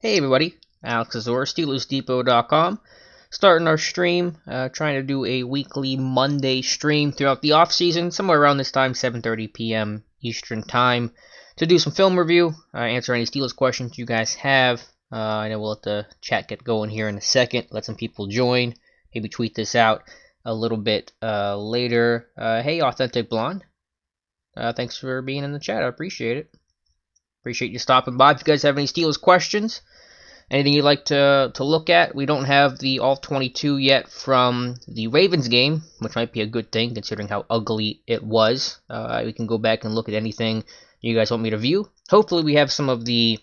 Hey everybody, Alex Kozora, SteelersDepot.com. Starting our stream, trying to do a weekly Monday stream throughout the off season, somewhere around this time, 7:30 p.m. Eastern Time, to do some film review, answer any Steelers questions you guys have. I know we'll let the chat get going here in a second, let some people join, maybe tweet this out a little bit later. Hey, Authentic Blonde, thanks for being in the chat, I appreciate it. Appreciate you stopping by. If you guys have any Steelers questions, anything you'd like to look at, we don't have the All 22 yet from the Ravens game, which might be a good thing considering how ugly it was. We can go back and look at anything you guys want me to view. Hopefully we have some of the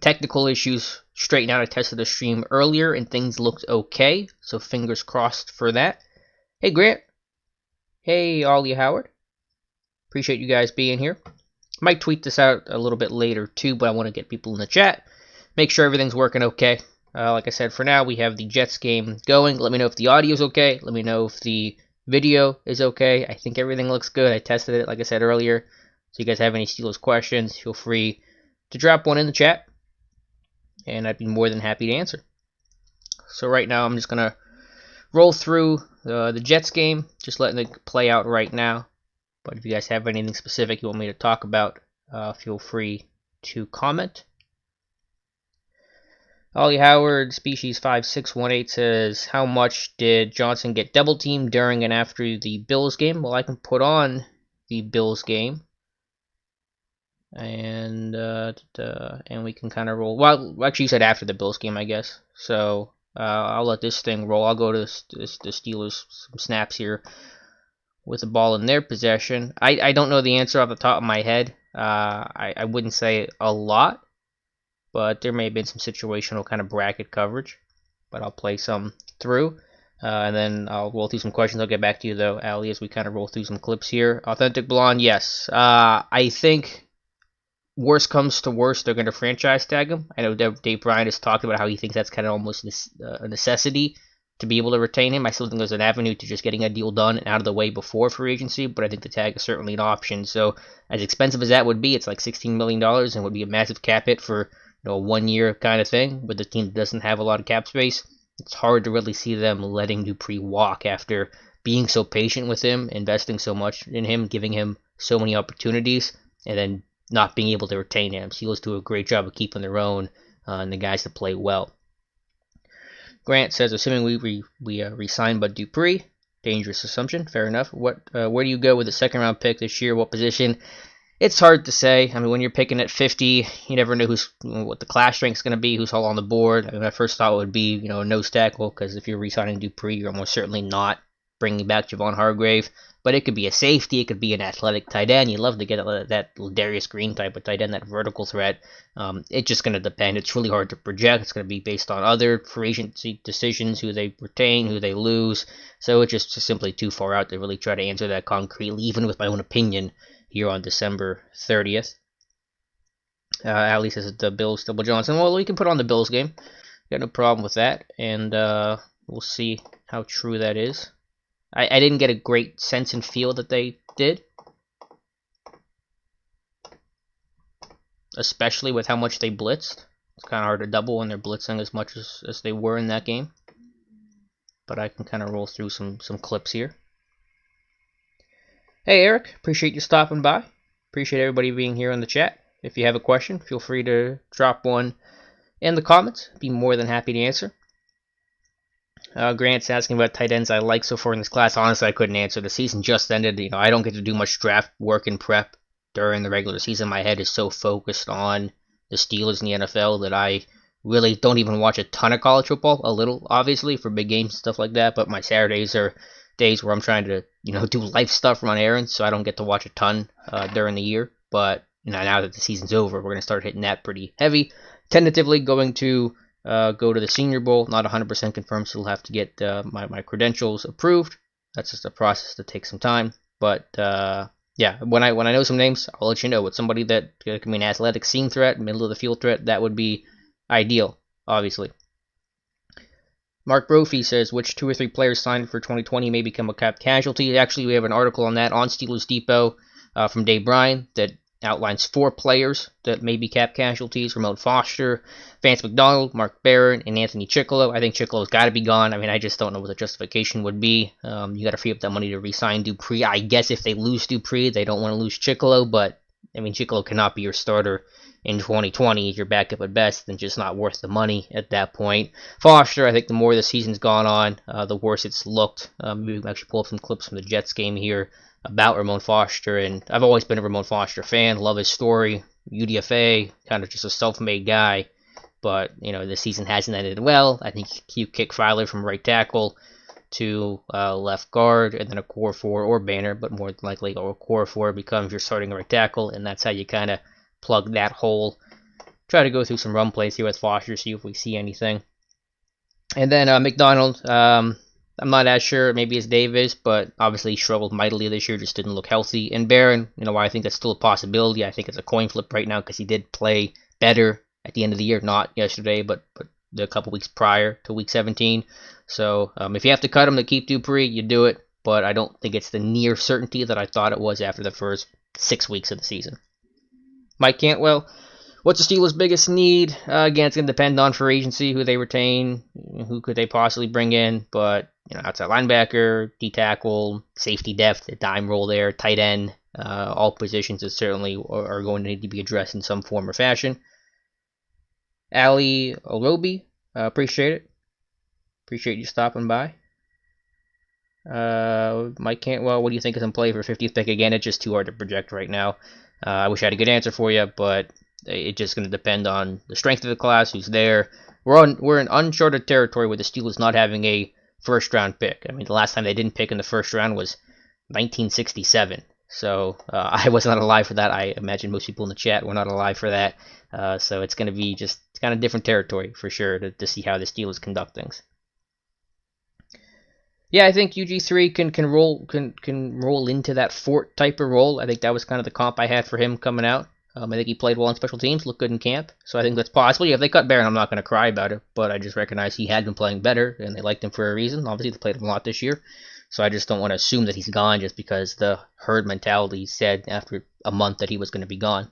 technical issues straightened out. I tested the stream earlier and things looked okay, so fingers crossed for that. Hey Grant. Hey Ollie Howard. Appreciate you guys being here. Might tweet this out a little bit later too, but I want to get people in the chat. Make sure everything's working okay. Like I said, for now, we have the Jets game going. Let me know if the audio is okay. Let me know if the video is okay. I think everything looks good. I tested it, like I said earlier. So you guys have any Steelers questions, feel free to drop one in the chat. And I'd be more than happy to answer. So right now, I'm just going to roll through the Jets game. Just letting it play out right now. But if you guys have anything specific you want me to talk about, feel free to comment. Ollie Howard, species 5618, says, how much did Johnson get double teamed during and after the Bills game? Well, I can put on the Bills game. And we can kind of roll. Well, actually, you said after the Bills game, I guess. So I'll let this thing roll. I'll go to the Steelers some snaps here with the ball in their possession. I don't know the answer off the top of my head. I wouldn't say a lot, but there may have been some situational kind of bracket coverage. But I'll play some through, and then I'll roll through some questions. I'll get back to you, though, Ali, as we kind of roll through some clips here. Authentic Blonde, yes. I think worst comes to worst, they're going to franchise tag him. I know Dave Bryant has talked about how he thinks that's kind of almost a necessity to be able to retain him. I still think there's an avenue to just getting a deal done and out of the way before free agency, but I think the tag is certainly an option. So as expensive as that would be, it's like $16 million and would be a massive cap hit for a 1 year kind of thing with a team that doesn't have a lot of cap space. It's hard to really see them letting Dupree walk after being so patient with him, investing so much in him, giving him so many opportunities, and then not being able to retain him. Steelers do a great job of keeping their own and the guys that play well. Grant says, assuming we re-sign Bud Dupree, dangerous assumption, fair enough. Where do you go with the second round pick this year? What position? It's hard to say. I mean, when you're picking at 50, you never know what the class strength is going to be, who's all on the board. I mean, my first thought would be, nose tackle, because if you're re-signing Dupree, you're almost certainly not bringing back Javon Hargrave. But it could be a safety, it could be an athletic tight end. You'd love to get that Darius Green type of tight end, that vertical threat. It's just going to depend. It's really hard to project. It's going to be based on other free agency decisions, who they retain, who they lose. So it's just simply too far out to really try to answer that concretely, even with my own opinion here on December 30th. Ali says the Bills double Johnson. Well, we can put on the Bills game. Got no problem with that. And we'll see how true that is. I didn't get a great sense and feel that they did. Especially with how much they blitzed. It's kind of hard to double when they're blitzing as much as they were in that game. But I can kind of roll through some clips here. Hey Eric, appreciate you stopping by. Appreciate everybody being here in the chat. If you have a question, feel free to drop one in the comments. I'd be more than happy to answer. Grant's asking about tight ends I like so far in this class. Honestly, I couldn't answer. The season just ended. I don't get to do much draft work and prep during the regular season. My head is so focused on the Steelers in the NFL that I really don't even watch a ton of college football. A little, obviously, for big games and stuff like that. But my Saturdays are days where I'm trying to, do life stuff, run errands, so I don't get to watch a ton during the year. But now that the season's over, we're going to start hitting that pretty heavy. Tentatively going to go to the Senior Bowl. Not 100% confirmed, so we'll have to get my credentials approved. That's just a process that takes some time. But yeah, when I know some names, I'll let you know. With somebody that can be an athletic seam threat, middle of the field threat, that would be ideal, obviously. Mark Brophy says, which 2 or 3 players signed for 2020 may become a cap casualty? Actually, we have an article on that on Steelers Depot from Dave Bryan that outlines 4 players that may be cap casualties: Ramon Foster, Vance McDonald, Mark Barron, and Anthony Chickolo. I think Chickolo's got to be gone. I mean, I just don't know what the justification would be. You got to free up that money to re-sign Dupree. I guess if they lose Dupree, they don't want to lose Chickolo, but I mean, Chickolo cannot be your starter in 2020. Your backup at best, and just not worth the money at that point. Foster, I think the more the season's gone on, the worse it's looked. Maybe we can actually pull up some clips from the Jets game here about Ramon Foster, and I've always been a Ramon Foster fan. Love his story. UDFA, kind of just a self-made guy, but the season hasn't ended well. I think you kick Filer from right tackle to left guard, and then a core 4 or Banner, but more likely a core 4 becomes your starting right tackle, and that's how you kind of plug that hole. Try to go through some run plays here with Foster, see if we see anything. And then McDonald, I'm not as sure, maybe as Dave is, but obviously he struggled mightily this year, just didn't look healthy. And Barron, why I think that's still a possibility. I think it's a coin flip right now because he did play better at the end of the year, not yesterday, but the couple weeks prior to week 17. So if you have to cut him to keep Dupree, you do it, but I don't think it's the near certainty that I thought it was after the first 6 weeks of the season. Mike Cantwell, what's the Steelers' biggest need? Again, it's going to depend on free agency, who they retain, who could they possibly bring in, but outside linebacker, D-tackle, safety depth, a dime roll there, tight end, all positions that certainly are going to need to be addressed in some form or fashion. Ali Olobi, appreciate it. Appreciate you stopping by. Mike Cantwell, what do you think is in play for 50th pick? Again, it's just too hard to project right now. I wish I had a good answer for you, but it's just going to depend on the strength of the class, who's there. We're in uncharted territory with the Steelers not having a first-round pick. I mean, the last time they didn't pick in the first round was 1967. So I was not alive for that. I imagine most people in the chat were not alive for that. So it's going to be just kind of different territory for sure to see how the Steelers conduct things. Yeah, I think UG3 can roll into that Fort type of role. I think that was kind of the comp I had for him coming out. I think he played well in special teams, looked good in camp, so I think that's possible. Yeah, if they cut Barron, I'm not going to cry about it, but I just recognize he had been playing better, and they liked him for a reason. Obviously, they played him a lot this year, so I just don't want to assume that he's gone just because the herd mentality said after a month that he was going to be gone.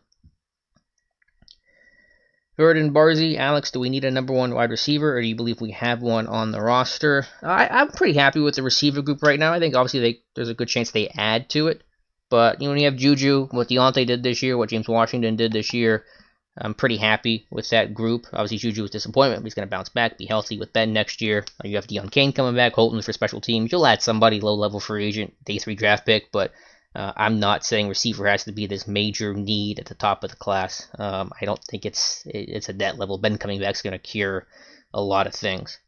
Hurd and Barzy, Alex, do we need a number 1 wide receiver, or do you believe we have one on the roster? I'm pretty happy with the receiver group right now. I think obviously there's a good chance they add to it. But when you have Juju, what Deontay did this year, what James Washington did this year, I'm pretty happy with that group. Obviously, Juju was disappointment, but he's going to bounce back, be healthy with Ben next year. You have Deion Kane coming back, Holton for special teams. You'll add somebody, low-level free agent, day 3 draft pick, but I'm not saying receiver has to be this major need at the top of the class. I don't think it's at that level. Ben coming back is going to cure a lot of things.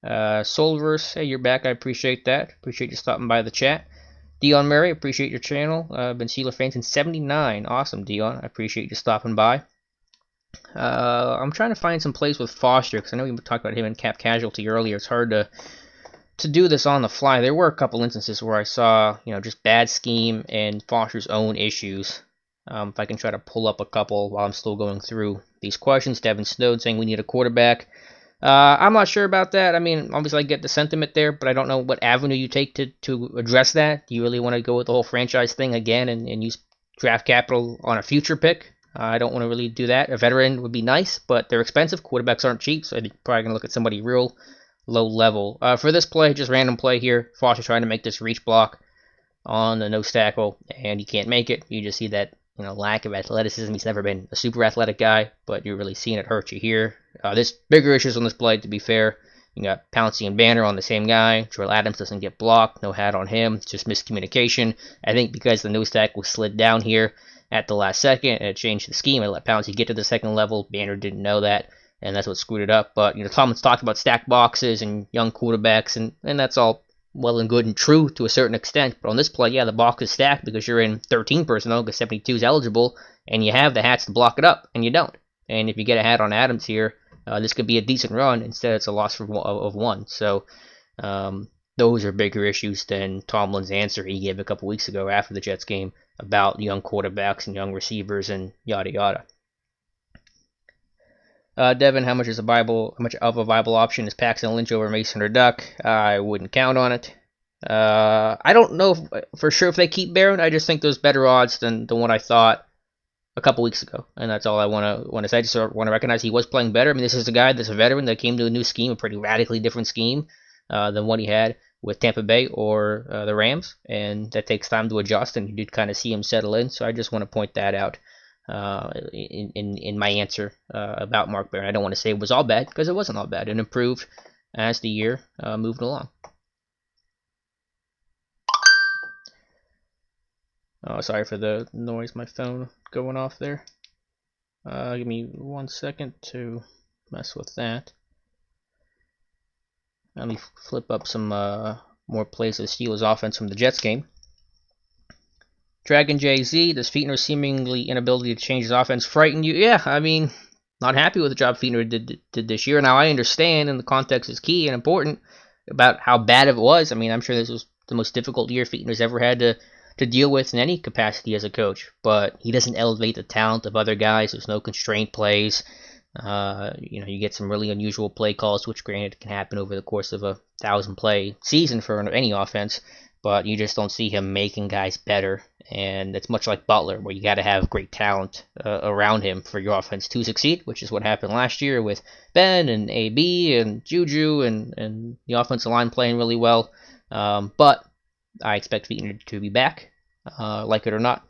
Soulverse, hey, you're back. I appreciate that. Appreciate you stopping by the chat. Dion Murray, appreciate your channel. Been Steeler fan since '79. Awesome, Dion. I appreciate you stopping by. I'm trying to find some plays with Foster because I know we talked about him in cap casualty earlier. It's hard to do this on the fly. There were a couple instances where I saw, just bad scheme and Foster's own issues. If I can try to pull up a couple while I'm still going through these questions. Devin Snowden saying we need a quarterback. I'm not sure about that. I mean, obviously I get the sentiment there, but I don't know what avenue you take to address that. Do you really want to go with the whole franchise thing again and use draft capital on a future pick? I don't want to really do that. A veteran would be nice, but they're expensive. Quarterbacks aren't cheap, so I'm probably going to look at somebody real low level. For this play, just random play here. Foster trying to make this reach block on the nose tackle, and he can't make it. You just see that lack of athleticism. He's never been a super athletic guy, but you're really seeing it hurt you here. There's bigger issues on this play, to be fair. You got Pouncey and Banner on the same guy. Joel Adams doesn't get blocked. No hat on him. It's just miscommunication. I think because the nose tackle slid down here at the last second, and it changed the scheme. It let Pouncey get to the second level. Banner didn't know that, and that's what screwed it up. But, Tomlin's talked about stacked boxes and young quarterbacks, and that's all well and good and true to a certain extent. But on this play, yeah, the box is stacked because you're in 13 personnel because 72 is eligible, and you have the hats to block it up, and you don't. And if you get a hat on Adams here, this could be a decent run. Instead, it's a loss of 1. So those are bigger issues than Tomlin's answer he gave a couple weeks ago after the Jets game about young quarterbacks and young receivers and yada yada. Devin, how much of a viable option is Paxton Lynch over Mason or Duck? I wouldn't count on it. I don't know for sure if they keep Barron. I just think there's better odds than what I thought a couple weeks ago, and that's all I want to say. I just want to recognize he was playing better. I mean, this is a guy that's a veteran that came to a new scheme, a pretty radically different scheme than what he had with Tampa Bay or the Rams, and that takes time to adjust. And you did kind of see him settle in. So I just want to point that out in my answer about Mark Barron. I don't want to say it was all bad because it wasn't all bad. It improved as the year moved along. Oh, sorry for the noise. My phone going off there. Give me 1 second to mess with that. Let me flip up some more plays of the Steelers offense from the Jets game. Dragon JZ, does Fichtner's seemingly inability to change his offense frighten you? Yeah, I mean, not happy with the job Fichtner did this year. Now, I understand, and the context is key and important, about how bad it was. I mean, I'm sure this was the most difficult year Fichtner's ever had to deal with in any capacity as a coach. But he doesn't elevate the talent of other guys. There's no constraint plays. You get some really unusual play calls, which granted can happen over the course of a 1,000-play season for any offense. But you just don't see him making guys better. And it's much like Butler, where you got to have great talent around him for your offense to succeed, which is what happened last year with Ben and AB and Juju and the offensive line playing really well. But I expect Fichtner to be back, like it or not,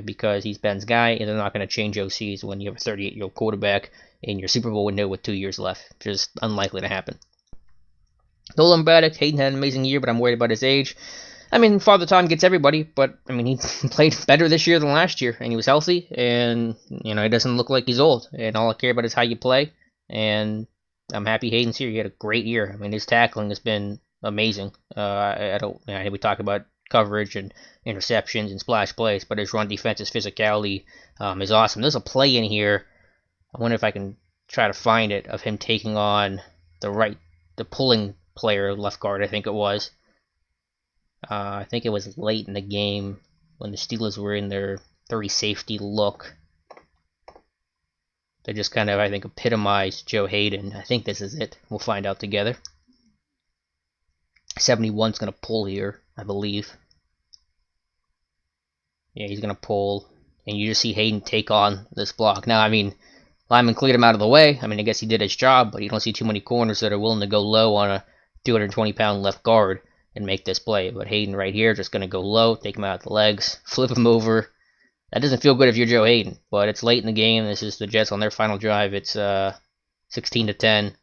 because he's Ben's guy, and they're not going to change OCs when you have a 38-year-old quarterback in your Super Bowl window with 2 years left. Just unlikely to happen. Nolan Braddock, Hayden had an amazing year, but I'm worried about his age. I mean, Father Time gets everybody, but I mean, he played better this year than last year, and he was healthy, and he doesn't look like he's old. And all I care about is how you play, and I'm happy Hayden's here. He had a great year. I mean, his tackling has been amazing. I don't. We talk about coverage and interceptions and splash plays, but his run defense, his physicality is awesome. There's a play in here. I wonder if I can try to find it of him taking on the pulling player, left guard, I think it was. I think it was late in the game when the Steelers were in their 3 safety look. They just kind of, I think, epitomized Joe Hayden. I think this is it. We'll find out together. 71's going to pull here, I believe. Yeah, he's going to pull. And you just see Hayden take on this block. Now, I mean, lineman cleared him out of the way. I mean, I guess he did his job, but you don't see too many corners that are willing to go low on a 220-pound left guard and make this play. But Hayden right here just going to go low, take him out of the legs, flip him over. That doesn't feel good if you're Joe Hayden, but it's late in the game. This is the Jets on their final drive. It's 16-10.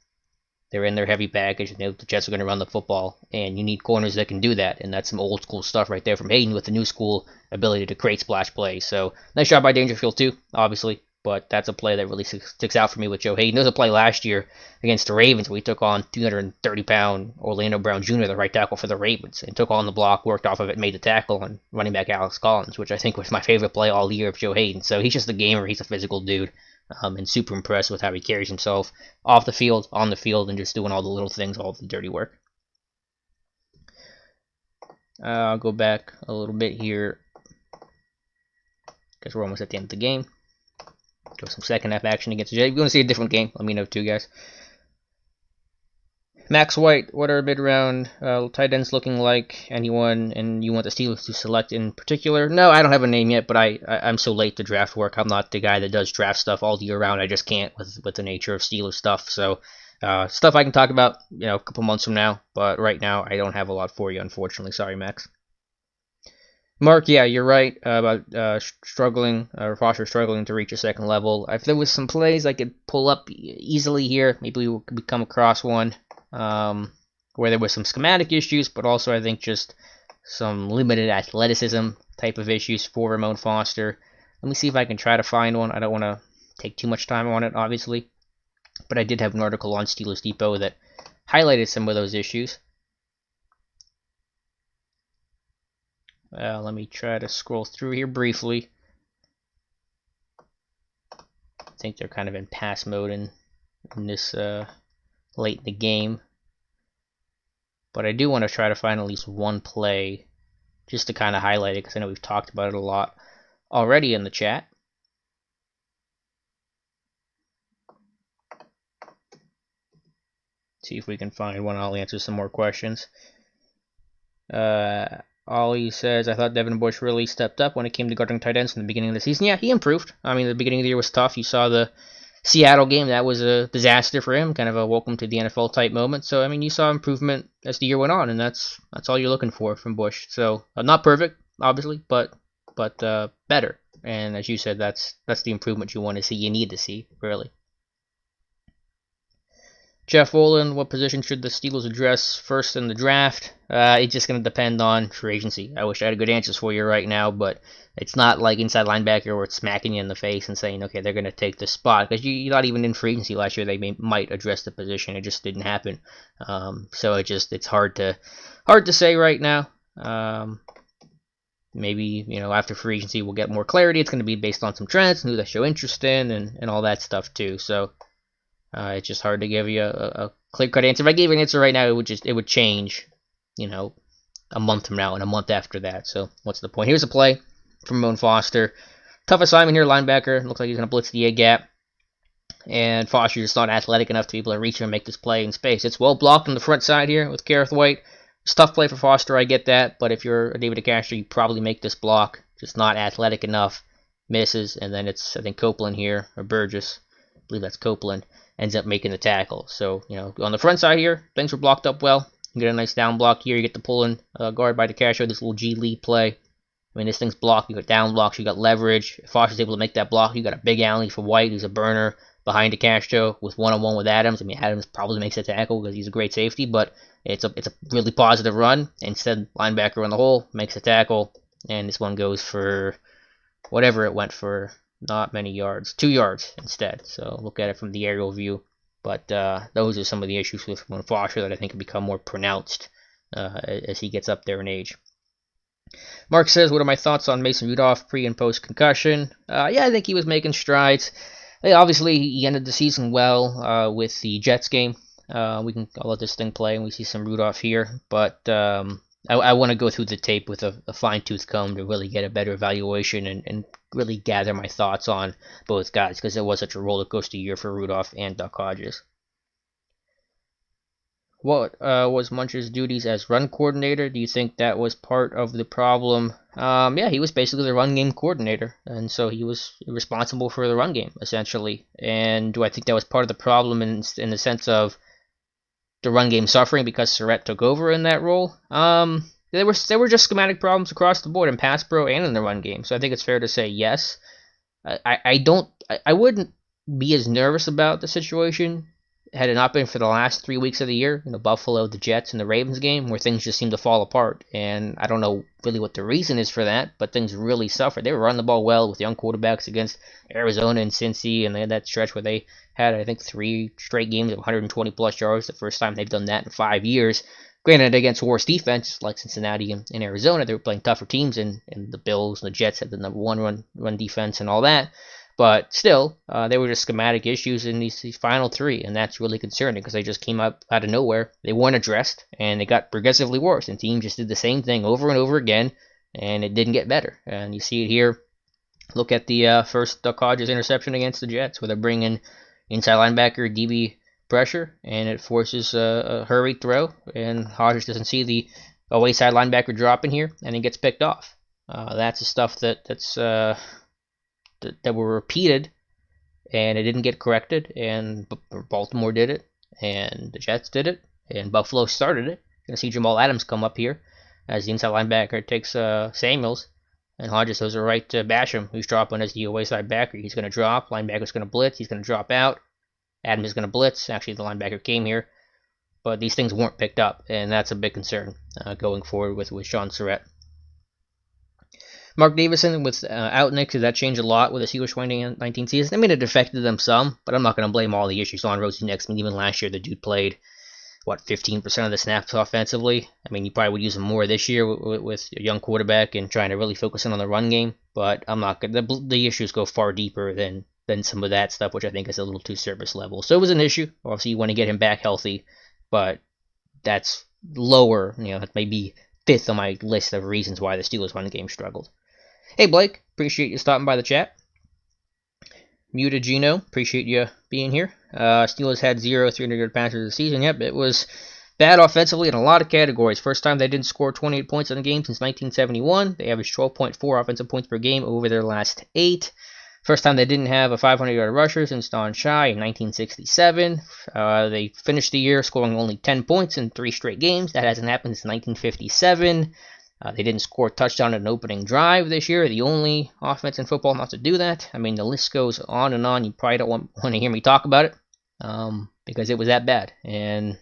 They're in their heavy package, and the Jets are going to run the football, and you need corners that can do that, and that's some old school stuff right there from Hayden with the new school ability to create splash plays. So nice job by Dangerfield too, obviously. But that's a play that really sticks out for me with Joe Hayden. There was a play last year against the Ravens where he took on 230-pound Orlando Brown Jr., the right tackle for the Ravens, and took on the block, worked off of it, made the tackle on running back Alex Collins, which I think was my favorite play all year of Joe Hayden. So he's just a gamer. He's a physical dude, and super impressed with how he carries himself off the field, on the field, and just doing all the little things, all the dirty work. I'll go back a little bit here because we're almost at the end of the game. Go some second half action against the Jets. If you want to see a different game, let me know too, guys. Max White, what are mid-round tight ends looking like? Anyone, and you want the Steelers to select in particular? No, I don't have a name yet, but I'm so late to draft work. I'm not the guy that does draft stuff all year round. I just can't with the nature of Steelers stuff. So stuff I can talk about, a couple months from now. But right now, I don't have a lot for you, unfortunately. Sorry, Max. Mark, yeah, you're right about struggling, or Foster struggling to reach a second level. If there was some plays I could pull up easily here, maybe we could come across one where there was some schematic issues, but also I think just some limited athleticism type of issues for Ramon Foster. Let me see if I can try to find one. I don't want to take too much time on it, obviously, but I did have an article on Steelers Depot that highlighted some of those issues. Let me try to scroll through here briefly. I think they're kind of in pass mode in this late in the game. But I do want to try to find at least one play just to kind of highlight it, because I know we've talked about it a lot already in the chat. See if we can find one. I'll answer some more questions. Ollie says, I thought Devin Bush really stepped up when it came to guarding tight ends in the beginning of the season. Yeah, he improved. I mean, the beginning of the year was tough. You saw the Seattle game. That was a disaster for him, kind of a welcome to the NFL type moment. So, I mean, you saw improvement as the year went on, and that's all you're looking for from Bush. So, not perfect, obviously, but better. And as you said, that's the improvement you want to see. You need to see, really. Jeff Olin, what position should the Steelers address first in the draft? It's just going to depend on free agency. I wish I had good answers for you right now, but it's not like inside linebacker where it's smacking you in the face and saying, okay, they're going to take this spot. Because you're not even in free agency last year, they might address the position. It just didn't happen. So it's hard to say right now. Maybe, after free agency we'll get more clarity. It's going to be based on some trends and who they show interest in and all that stuff too. So it's just hard to give you a clear-cut answer. If I gave an answer right now, it would change, a month from now and a month after that. So what's the point? Here's a play from Ramon Foster. Tough assignment here, linebacker. Looks like he's going to blitz the A gap. And Foster's just not athletic enough to be able to reach him and make this play in space. It's well blocked on the front side here with Gareth White. It's a tough play for Foster, I get that. But if you're David DeCastro, you probably make this block. Just not athletic enough. Misses. And then it's, I think, Copeland here, or Burgess. I believe that's Copeland. Ends up making the tackle. So, on the front side here, things were blocked up well. You get a nice down block here. You get the pull-in guard by DeCastro, this little G lead play. I mean, this thing's blocked. You got down blocks. You got leverage. If Foster's able to make that block, you got a big alley for White, who's a burner behind DeCastro with one-on-one with Adams. I mean, Adams probably makes a tackle because he's a great safety, but it's a really positive run. Instead, linebacker in the hole makes a tackle, and this one goes for whatever it went for. Not many yards, 2 yards instead. So look at it from the aerial view. But those are some of the issues with Foster that I think have become more pronounced as he gets up there in age. Mark says, what are my thoughts on Mason Rudolph pre and post concussion? Yeah, I think he was making strides. Obviously, he ended the season well with the Jets game. I'll let this thing play and we see some Rudolph here. But I want to go through the tape with a fine-tooth comb to really get a better evaluation and really gather my thoughts on both guys because it was such a roller coaster year for Rudolph and Duck Hodges. What was Munch's duties as run coordinator? Do you think that was part of the problem? Yeah, he was basically the run game coordinator, and so he was responsible for the run game, essentially. And do I think that was part of the problem in the sense of the run game suffering because Surratt took over in that role? There were just schematic problems across the board in pass pro and in the run game. So I think it's fair to say yes. I wouldn't be as nervous about the situation had it not been for the last 3 weeks of the year, Buffalo, the Jets, and the Ravens game, where things just seem to fall apart. And I don't know really what the reason is for that, but things really suffered. They were running the ball well with young quarterbacks against Arizona and Cincy, and they had that stretch where they had, I think, 3 straight games of 120-plus yards, the first time they've done that in 5 years. Granted, against worse defense, like Cincinnati and Arizona, they were playing tougher teams, and the Bills and the Jets had the number one run defense and all that. But still, they were just schematic issues in these final 3, and that's really concerning because they just came up out of nowhere. They weren't addressed, and it got progressively worse. And teams just did the same thing over and over again, and it didn't get better. And you see it here. Look at the first Duck Hodges interception against the Jets, where they're bringing inside linebacker DB pressure, and it forces a hurried throw, and Hodges doesn't see the away side linebacker dropping here, and he gets picked off. That's the stuff that were repeated, and it didn't get corrected, and Baltimore did it, and the Jets did it, and Buffalo started it. You're going to see Jamal Adams come up here as the inside linebacker takes Samuels, and Hodges goes right to Basham, who's dropping as the away side backer. He's going to drop, linebacker's going to blitz, he's going to drop out, Adams is going to blitz. Actually, the linebacker came here, but these things weren't picked up, and that's a big concern going forward with Sean Surratt. Mark Davison with out Nick, did that change a lot with the Steelers 2019 season? I mean, it affected them some, but I'm not going to blame all the issues on Rosie Nix. I mean, even last year, the dude played, 15% of the snaps offensively? I mean, you probably would use him more this year with a young quarterback and trying to really focus in on the run game, but I'm not going to. The issues go far deeper than some of that stuff, which I think is a little too surface level. So it was an issue. Obviously, you want to get him back healthy, but that's lower. That may be 5th on my list of reasons why the Steelers run game struggled. Hey Blake, appreciate you stopping by the chat. Mutagino, appreciate you being here. Steelers had 0 300-yard passes this season. Yep, it was Bad offensively in a lot of categories. First time they didn't score 28 points in a game since 1971. They averaged 12.4 offensive points per game over their last 8. First time they didn't have a 500-yard rusher since Don Shai in 1967. They finished the year scoring only 10 points in 3 straight games. That hasn't happened since 1957. They didn't score a touchdown in an opening drive this year. The only offense in football not to do that. I mean, the list goes on and on. You probably don't want to hear me talk about it because it was that bad. And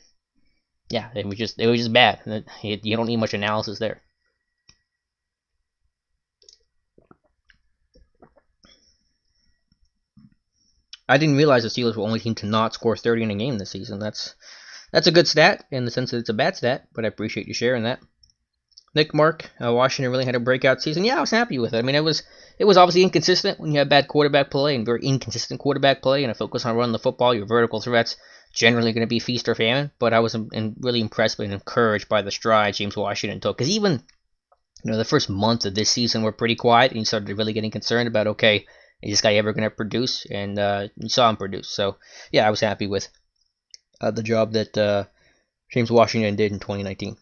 yeah, it was just bad. You don't need much analysis there. I didn't realize the Steelers were only team to not score 30 in a game this season. That's a good stat in the sense that it's a bad stat, but I appreciate you sharing that. Nick Mark, Washington really had a breakout season. Yeah, I was happy with it. I mean, it was obviously inconsistent when you have bad quarterback play and very inconsistent quarterback play and a focus on running the football. Your vertical threats generally going to be feast or famine. But I was really impressed and encouraged by the strides James Washington took. Because even the first month of this season were pretty quiet, and you started really getting concerned about, okay, is this guy ever going to produce? And you saw him produce. So yeah, I was happy with the job that James Washington did in 2019.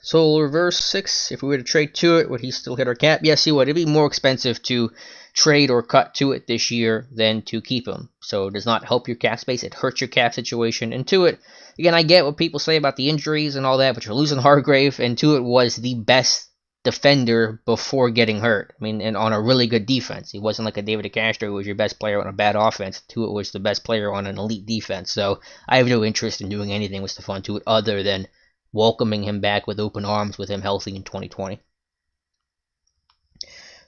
So reverse 6, if we were to trade to it, would he still hit our cap? Yes, he would. It'd be more expensive to trade or cut to it this year than to keep him. So it does not help your cap space. It hurts your cap situation. And to it, again, I get what people say about the injuries and all that, but you're losing Hargrave, and to it was the best defender before getting hurt. I mean, and on a really good defense. He wasn't like a David DeCastro who was your best player on a bad offense. To it was the best player on an elite defense. So I have no interest in doing anything with Stephon Tuitt other than welcoming him back with open arms with him healthy in 2020.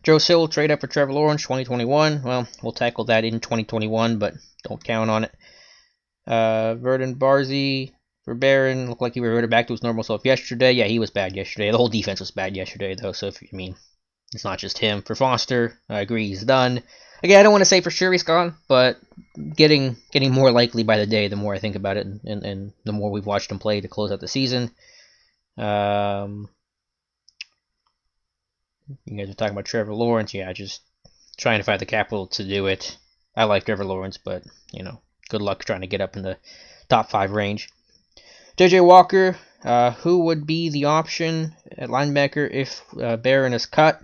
Joe Sill trade up for Trevor Lawrence 2021. Well, we'll tackle that in 2021, but don't count on it. Verdon Barzy for Barron looked like he reverted back to his normal self yesterday. Yeah, he was bad yesterday. The whole defense was bad yesterday, though. So it's not just him. For Foster, I agree he's done. Again, I don't want to say for sure he's gone, but getting more likely by the day the more I think about it, and the more we've watched him play to close out the season. You guys are talking about Trevor Lawrence. Yeah, just trying to find the capital to do it. I like Trevor Lawrence, but good luck trying to get up in the top 5 range. JJ Walker, who would be the option at linebacker if Barron is cut?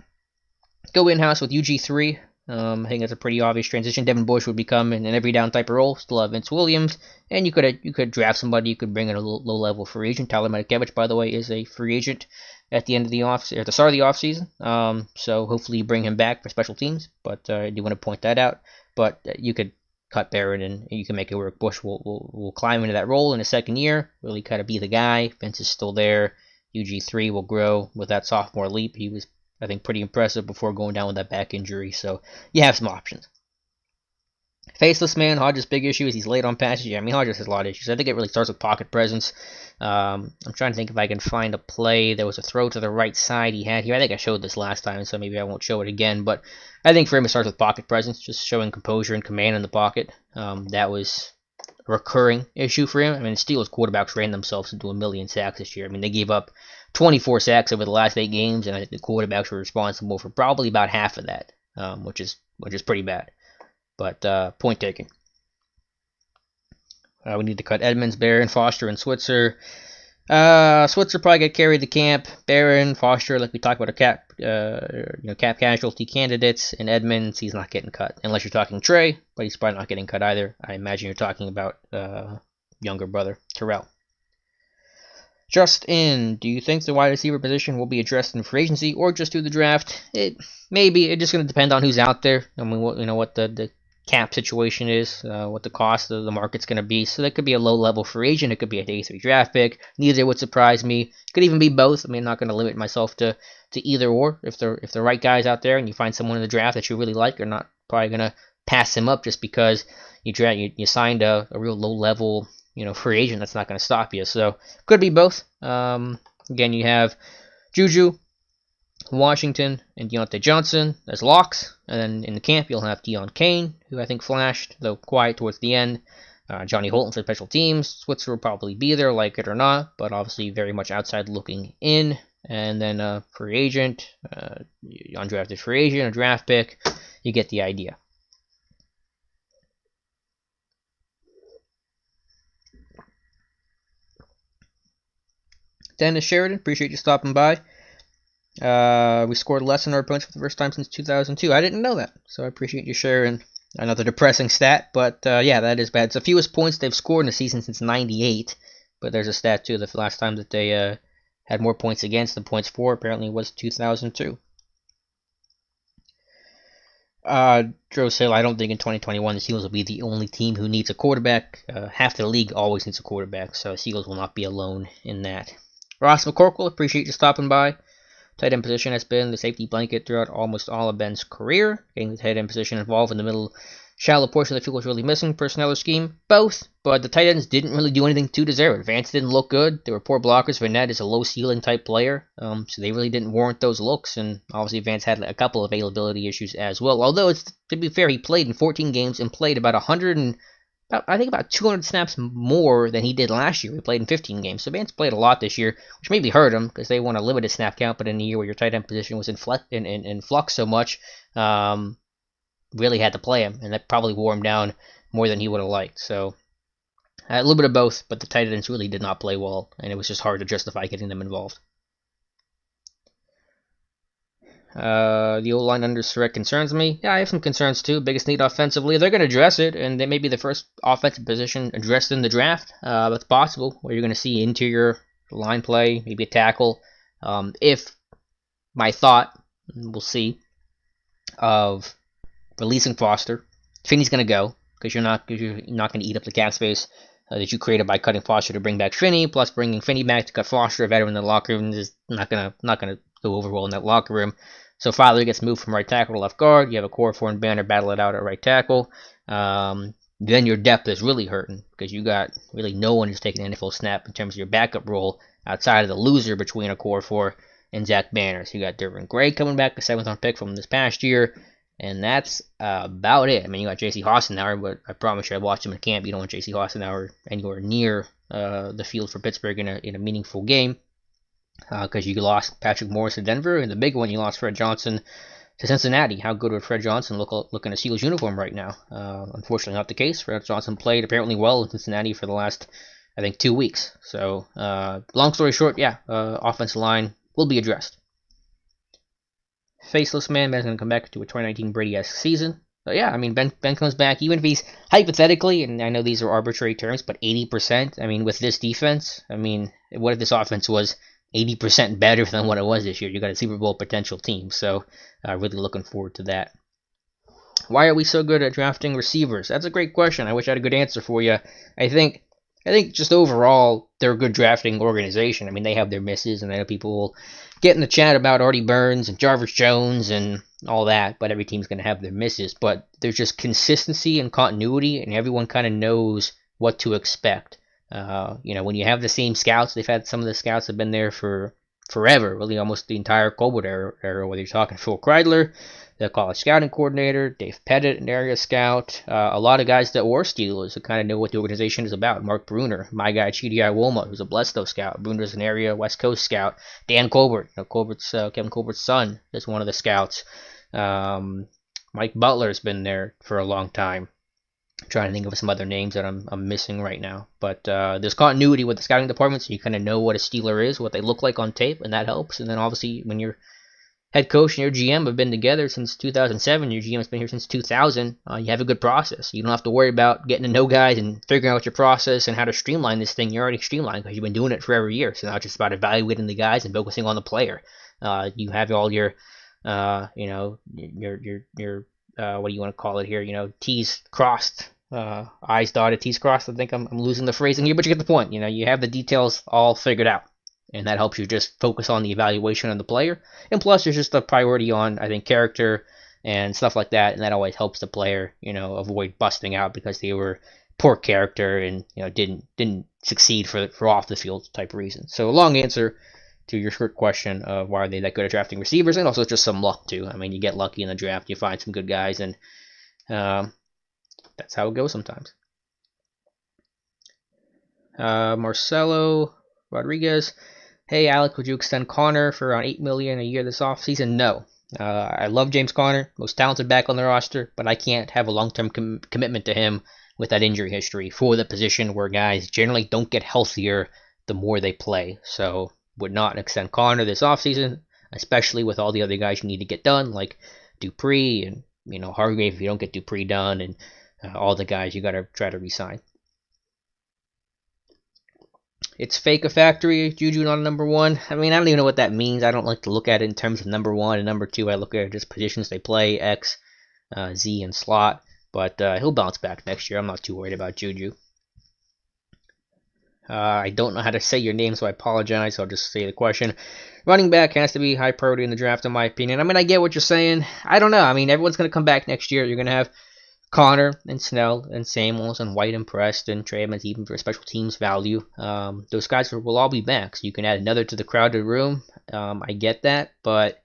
Go in-house with UG3. I think that's a pretty obvious transition. Devin Bush would become an every down type of role. Still have Vince Williams, and you could draft somebody. You could bring in a low level free agent. Tyler Matakevich, by the way, is a free agent at the end of the at the start of the offseason. So hopefully you bring him back for special teams. But I do want to point that out. But you could cut Barron and you can make it work. Bush will climb into that role in his second year. Really kind of be the guy. Vince is still there. UG3 will grow with that sophomore leap. He was, I think, pretty impressive before going down with that back injury. So you have some options. Faceless man, Hodges' big issue is he's late on passes. Yeah, I mean, Hodges has a lot of issues. I think it really starts with pocket presence. I'm trying to think if I can find a play. There was a throw to the right side he had here. I think I showed this last time, so maybe I won't show it again. But I think for him it starts with pocket presence, just showing composure and command in the pocket. That was a recurring issue for him. I mean, the Steelers quarterbacks ran themselves into 1 million sacks this year. I mean, they gave up 24 sacks over the last 8 games, and I think the quarterbacks were responsible for probably about half of that, which is pretty bad. But point taken. We need to cut Edmonds, Barron, Foster, and Switzer. Switzer probably get carried to camp. Barron, Foster, like we talked about, are cap casualty candidates. And Edmonds, he's not getting cut unless you're talking Trey, but he's probably not getting cut either. I imagine you're talking about younger brother Terrell. Just in, do you think the wide receiver position will be addressed in free agency or just through the draft? Maybe. It's just going to depend on who's out there. I mean, what the cap situation is, what the cost of the market's going to be. So that could be a low-level free agent. It could be a day 3 draft pick. Neither would surprise me. It could even be both. I mean, I'm not going to limit myself to either or. If the right guy's out there and you find someone in the draft that you really like, you're not probably going to pass him up just because you signed a real low-level free agent. That's not going to stop you. So could be both. Again, you have Juju, Washington, and Deontay Johnson as locks. And then in the camp, you'll have Deon Cain, who I think flashed, though quiet towards the end. Johnny Holton for special teams. Switzer will probably be there, like it or not, but obviously very much outside looking in. And then free agent, undrafted free agent, a draft pick. You get the idea. Dennis Sheridan, appreciate you stopping by. We scored less than our opponents for the first time since 2002. I didn't know that, so I appreciate you sharing. Another depressing stat, but yeah, that is bad. It's the fewest points they've scored in the season since '98, but there's a stat too. The last time that they had more points against than points for apparently was 2002. Hill, I don't think in 2021 the Seagulls will be the only team who needs a quarterback. Half the league always needs a quarterback, so the Seagulls will not be alone in that. Ross McCorkle, appreciate you stopping by. Tight end position has been the safety blanket throughout almost all of Ben's career. Getting the tight end position involved in the middle shallow portion of the field was really missing. Personnel or scheme? Both. But the tight ends didn't really do anything to deserve it. Vance didn't look good. They were poor blockers. Vanette is a low ceiling type player. So they really didn't warrant those looks. And obviously Vance had a couple of availability issues as well. Although, it's to be fair, he played in 14 games and played about 200 snaps more than he did last year. He played in 15 games. So Vance played a lot this year, which maybe hurt him because they want a limited snap count, but in a year where your tight end position was in flux so much, really had to play him, and that probably wore him down more than he would have liked. So a little bit of both, but the tight ends really did not play well, and it was just hard to justify getting them involved. The O-line under threat concerns me. Yeah, I have some concerns too. Biggest need offensively. They're going to address it, and they may be the first offensive position addressed in the draft. That's possible, where you're going to see interior line play, maybe a tackle. If my thought, we'll see, of releasing Foster, Finney's going to go, because you're not going to eat up the cap space that you created by cutting Foster to bring back Finney, plus bringing Finney back to cut Foster, a veteran in the locker room, is not going to go over well in that locker room. So Fowler gets moved from right tackle to left guard. You have a Corafor and Banner battle it out at right tackle. Then your depth is really hurting because you got really no one who's taking an NFL snap in terms of your backup role outside of the loser between a Corafor and Zach Banner. So you got Derwin Gray coming back, a 7th-round pick from this past year, and that's about it. I mean, you got J.C. Hassenauer, but I promise you, I watched him in camp. You don't want J.C. Hassenauer anywhere near the field for Pittsburgh in a meaningful game. Because you lost Patrick Morris to Denver, and the big one, you lost Fred Johnson to Cincinnati. How good would Fred Johnson look in a Seagulls uniform right now? Unfortunately, not the case. Fred Johnson played apparently well in Cincinnati for the last, I think, 2 weeks. So, long story short, yeah, offensive line will be addressed. Faceless Man, Ben's going to come back to a 2019 Brady-esque season. So, yeah, I mean, Ben comes back, even if he's hypothetically, and I know these are arbitrary terms, but 80%, I mean, with this defense, I mean, what if this offense was 80% better than what it was this year? You got a Super Bowl potential team, so really looking forward to that. Why are we so good at drafting receivers? That's a great question. I wish I had a good answer for you. I think just overall, they're a good drafting organization. I mean, they have their misses, and I know people will get in the chat about Artie Burns and Jarvis Jones and all that, but every team's going to have their misses. But there's just consistency and continuity, and everyone kind of knows what to expect. When you have the same scouts, they've had some of the scouts have been there for forever, really almost the entire Colbert era, whether you're talking Phil Kreidler, the college scouting coordinator, Dave Pettit, an area scout, a lot of guys that were Steelers who kind of know what the organization is about. Mark Bruner, my guy Chidi Iwoma, who's a Bledsoe scout. Bruner's an area West Coast scout. Dan Colbert, Kevin Colbert's son, is one of the scouts. Mike Butler's been there for a long time. I'm trying to think of some other names that I'm missing right now. But there's continuity with the scouting department, so you kind of know what a Steeler is, what they look like on tape, and that helps. And then obviously when your head coach and your GM have been together since 2007, your GM has been here since 2000, you have a good process. You don't have to worry about getting to know guys and figuring out your process and how to streamline this thing. You're already streamlined because you've been doing it for every year. So now it's just about evaluating the guys and focusing on the player. You have all your, what do you want to call it here? T's crossed. I's dotted, T's crossed. I think I'm losing the phrasing here, but you get the point. You have the details all figured out, and that helps you just focus on the evaluation of the player. And plus, there's just a priority on, I think, character and stuff like that, and that always helps the player, avoid busting out because they were poor character and didn't succeed for off the field type reasons. So a long answer to your short question of why are they that good at drafting receivers, and also just some luck too. I mean, you get lucky in the draft, you find some good guys, and that's how it goes sometimes. Marcelo Rodriguez. Hey, Alec, would you extend Connor for around $8 million a year this offseason? No. I love James Conner, most talented back on the roster, but I can't have a long-term commitment to him with that injury history for the position where guys generally don't get healthier the more they play. So would not extend Connor this offseason, especially with all the other guys you need to get done, like Dupree and Hargrave. If you don't get Dupree done, and all the guys you got to try to re-sign. It's fake a factory, Juju not a number one. I mean, I don't even know what that means. I don't like to look at it in terms of number one and number two. I look at it just positions they play, X, Z, and slot. But he'll bounce back next year. I'm not too worried about Juju. I don't know how to say your name, so I apologize. So I'll just say the question. Running back has to be high priority in the draft, in my opinion. I mean, I get what you're saying. I don't know. I mean, everyone's going to come back next year. You're going to have Connor and Snell and Samuels and White and Preston, Trey Evans, even for special teams value. Those guys will all be back, so you can add another to the crowded room. I get that, but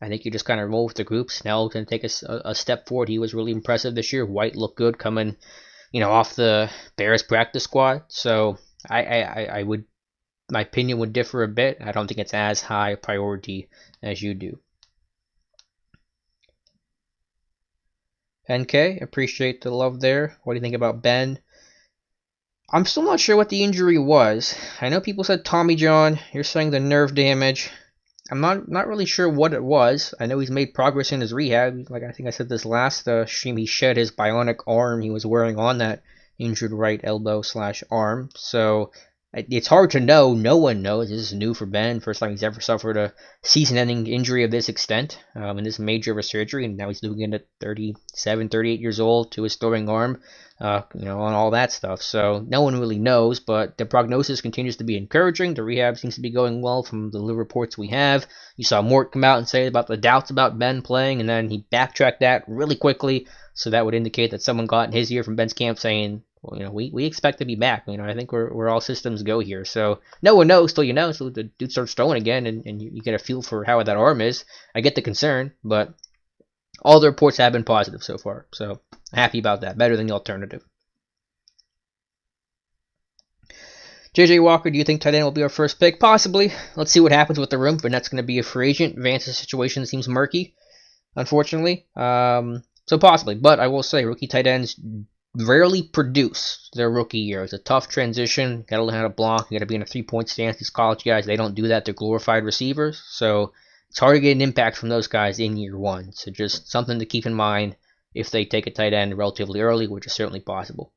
I think you just kind of roll with the group. Snell can take a step forward. He was really impressive this year. White looked good coming, off the Bears practice squad. So I would, my opinion would differ a bit. I don't think it's as high a priority as you do. NK, appreciate the love there. What do you think about Ben? I'm still not sure what the injury was. I know people said Tommy John. You're saying the nerve damage. I'm not really sure what it was. I know he's made progress in his rehab. Like I think I said this last stream, he shed his bionic arm he was wearing on that injured right elbow / arm. So it's hard to know. No one knows. This is new for Ben. First time he's ever suffered a season-ending injury of this extent, and this major of a surgery. And now he's doing it at 37, 38 years old to his throwing arm, on all that stuff. So no one really knows, but the prognosis continues to be encouraging. The rehab seems to be going well from the little reports we have. You saw Mort come out and say about the doubts about Ben playing, and then he backtracked that really quickly. So that would indicate that someone got in his ear from Ben's camp saying, well, we expect to be back. I think we're all systems go here. So no one knows till you know. So the dude starts throwing again, and you get a feel for how that arm is. I get the concern, but all the reports have been positive so far. So happy about that. Better than the alternative. JJ Walker, do you think tight end will be our first pick? Possibly. Let's see what happens with the room. Vanette's going to be a free agent. Vance's situation seems murky, unfortunately. So possibly. But I will say, rookie tight ends rarely produce their rookie year. It's a tough transition. Got to learn how to block. You got to be in a 3-point stance. These college guys, they don't do that. They're glorified receivers. So it's hard to get an impact from those guys in year one. So just something to keep in mind if they take a tight end relatively early, which is certainly possible.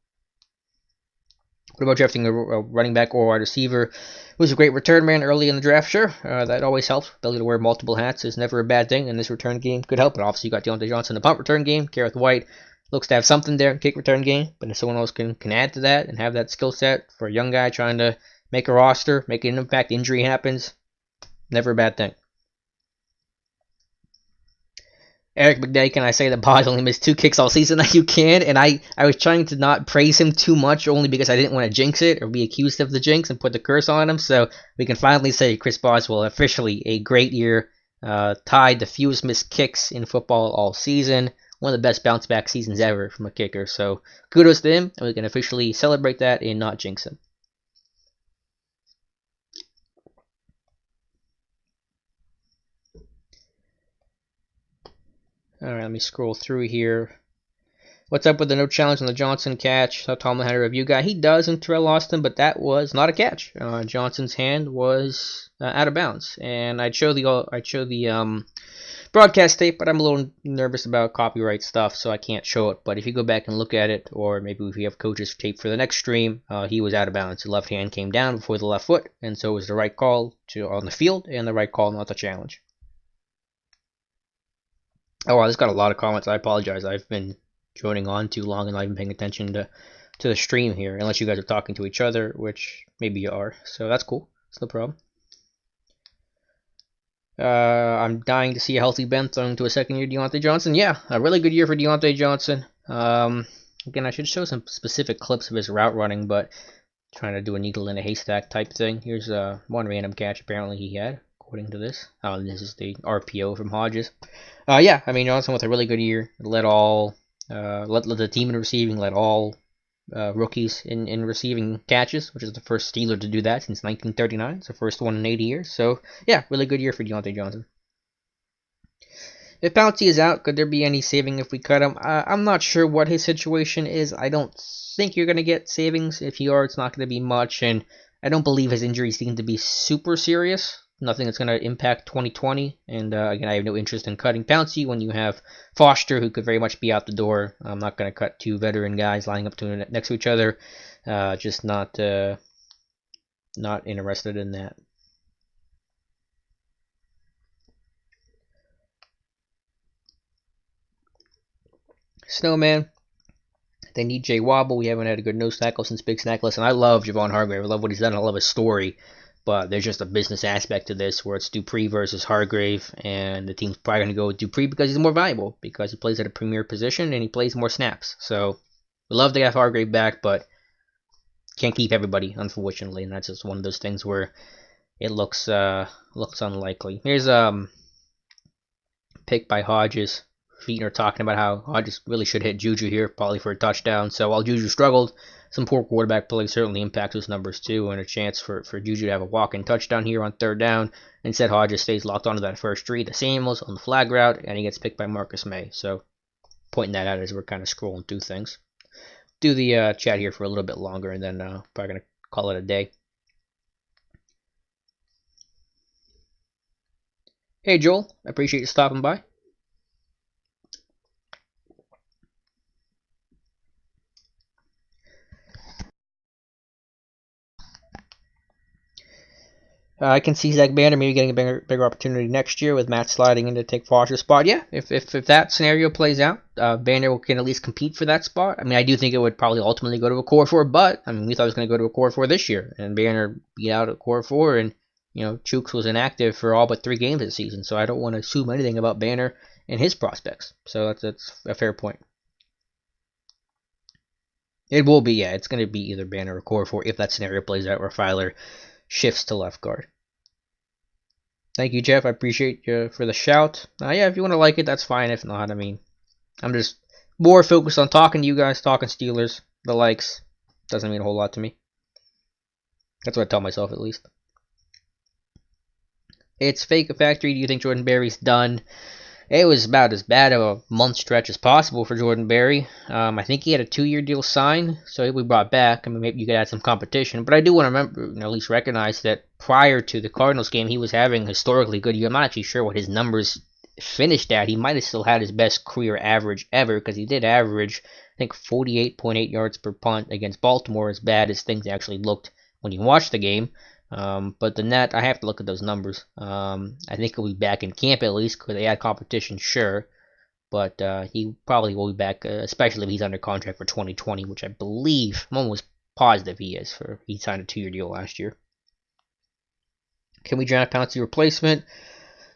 What about drafting a running back or wide receiver who's a great return man early in the draft? Sure, that always helps. Ability to wear multiple hats is never a bad thing, and this return game could help. But obviously, you got Deontay Johnson in the punt return game. Gareth White looks to have something there in kick return game, but if someone else can add to that and have that skill set for a young guy trying to make a roster, make an impact, injury happens, never a bad thing. Eric McDay, can I say that Boz only missed 2 kicks all season? You can, and I was trying to not praise him too much only because I didn't want to jinx it or be accused of the jinx and put the curse on him, so we can finally say Chris Boswell officially a great year, tied the fewest missed kicks in football all season. One of the best bounce back seasons ever from a kicker. So kudos to him, and we can officially celebrate that and not jinx him. Alright, let me scroll through here. What's up with the no challenge on the Johnson catch? So Tomlin had a review guy. He does in Terrell Austin, but that was not a catch. Johnson's hand was out of bounds. And I'd show the broadcast tape, but I'm a little nervous about copyright stuff, so I can't show it. But if you go back and look at it, or maybe if you have coaches tape for the next stream, he was out of bounds. The left hand came down before the left foot, and so it was the right call on the field and the right call not to challenge. Oh wow, this got a lot of comments. I apologize. I've been joining on too long and not even paying attention to the stream here, unless you guys are talking to each other, which maybe you are. So that's cool. It's no problem. I'm dying to see a healthy Ben thrown to a second-year Deontay Johnson. Yeah, a really good year for Deontay Johnson. Again, I should show some specific clips of his route running, but trying to do a needle in a haystack type thing. Here's one random catch apparently he had, according to this. Oh, this is the RPO from Hodges. Yeah, I mean, Johnson with a really good year. Led the team in receiving, led all rookies in receiving catches, which is the first Steeler to do that since 1939. It's the first one in 80 years. So, yeah, really good year for Deontay Johnson. If Pouncey is out, could there be any saving if we cut him? I'm not sure what his situation is. I don't think you're going to get savings. If you are, it's not going to be much. And I don't believe his injuries seem to be super serious. Nothing that's going to impact 2020. And again, I have no interest in cutting Pouncey when you have Foster, who could very much be out the door. I'm not going to cut two veteran guys lining up next to each other. Just not interested in that. Snowman. They need Jay Wobble. We haven't had a good nose tackle since Big Snackless, and I love Javon Hargrave. I love what he's done. I love his story. But there's just a business aspect to this where it's Dupree versus Hargrave, and the team's probably going to go with Dupree because he's more valuable, because he plays at a premier position and he plays more snaps. So we love to have Hargrave back, but can't keep everybody, unfortunately, and that's just one of those things where it looks unlikely. Here's pick by Hodges. Feetner talking about how Hodges really should hit Juju here, probably for a touchdown. So while Juju struggled, some poor quarterback play certainly impacts those numbers too, and a chance for Juju to have a walk-in touchdown here on third down. Instead, Hodges stays locked onto that first read to Samuels on the flag route, and he gets picked by Marcus May. So pointing that out as we're kind of scrolling through things. Do the chat here for a little bit longer, and then probably going to call it a day. Hey Joel, I appreciate you stopping by. I can see Zach Banner maybe getting a bigger opportunity next year with Matt sliding in to take Foster's spot. Yeah, if that scenario plays out, Banner can at least compete for that spot. I mean, I do think it would probably ultimately go to a core 4, but I mean, we thought it was going to go to a core 4 this year, and Banner beat out at core 4, and Chooks was inactive for all but 3 games this season, so I don't want to assume anything about Banner and his prospects. So that's a fair point. It will be, yeah. It's going to be either Banner or core 4 if that scenario plays out where Filer shifts to left guard. Thank you, Jeff. I appreciate you for the shout. Yeah, if you want to like it, that's fine. If not, I mean, I'm just more focused on talking to you guys, talking Steelers. The likes doesn't mean a whole lot to me. That's what I tell myself, at least. It's Fake Factory. Do you think Jordan Berry's done? It was about as bad of a month stretch as possible for Jordan Berry. I think he had a 2-year deal signed, so he'll be brought back. I mean, maybe you could add some competition, but I do want to remember, at least recognize that prior to the Cardinals game, he was having historically good year. I'm not actually sure what his numbers finished at. He might have still had his best career average ever, because he did average, I think, 48.8 yards per punt against Baltimore, as bad as things actually looked when you watched the game. But the net, I have to look at those numbers. I think he'll be back in camp at least, because they had competition, sure. But he probably will be back, especially if he's under contract for 2020, which I believe, I'm almost positive he is. He signed a 2-year deal last year. Can we draft Pouncey replacement?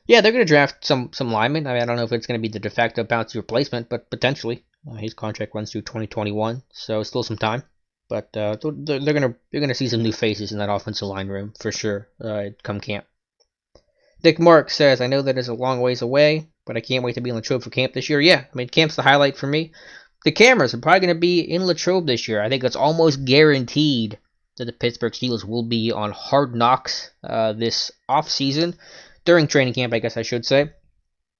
Yeah, they're going to draft some linemen. I mean, I don't know if it's going to be the de facto Pouncey replacement, but potentially. His contract runs through 2021, so still some time. But they're gonna see some new faces in that offensive line room for sure. Come camp. Dick Mark says, "I know that is a long ways away, but I can't wait to be in Latrobe for camp this year." Yeah, I mean, camp's the highlight for me. The cameras are probably gonna be in Latrobe this year. I think it's almost guaranteed that the Pittsburgh Steelers will be on Hard Knocks this off season, during training camp, I guess I should say.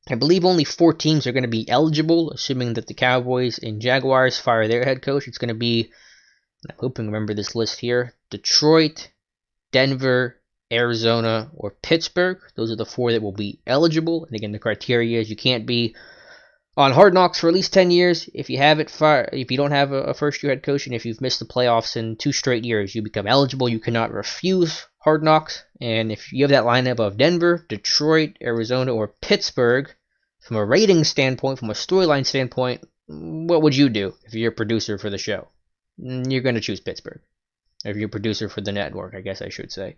I believe only 4 teams are going to be eligible, assuming that the Cowboys and Jaguars fire their head coach. It's going to be, I'm hoping to remember this list here, Detroit, Denver, Arizona, or Pittsburgh. Those are the 4 that will be eligible. And again, the criteria is you can't be on Hard Knocks for at least 10 years. If you don't have a first-year head coach, and if you've missed the playoffs in 2 straight years, you become eligible. You cannot refuse Hard Knocks. And if you have that lineup of Denver, Detroit, Arizona, or Pittsburgh, from a rating standpoint, from a storyline standpoint, what would you do if you're a producer for the show? You're going to choose Pittsburgh. If you're a producer for the network, I guess I should say.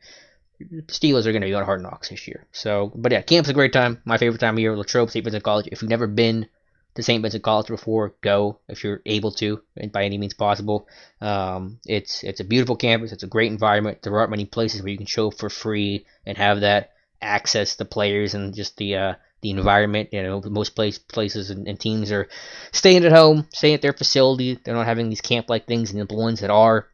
Steelers are going to be on Hard Knocks this year. So, but yeah, camp's a great time. My favorite time of year, Latrobe, St. Vincent College. If you've never been to St. Vincent College before, go if you're able to, by any means possible. It's a beautiful campus. It's a great environment. There aren't many places where you can show up for free and have that access to players and just the environment. Most places and teams are staying at home, staying at their facility. They're not having these camp-like things, and the ones that are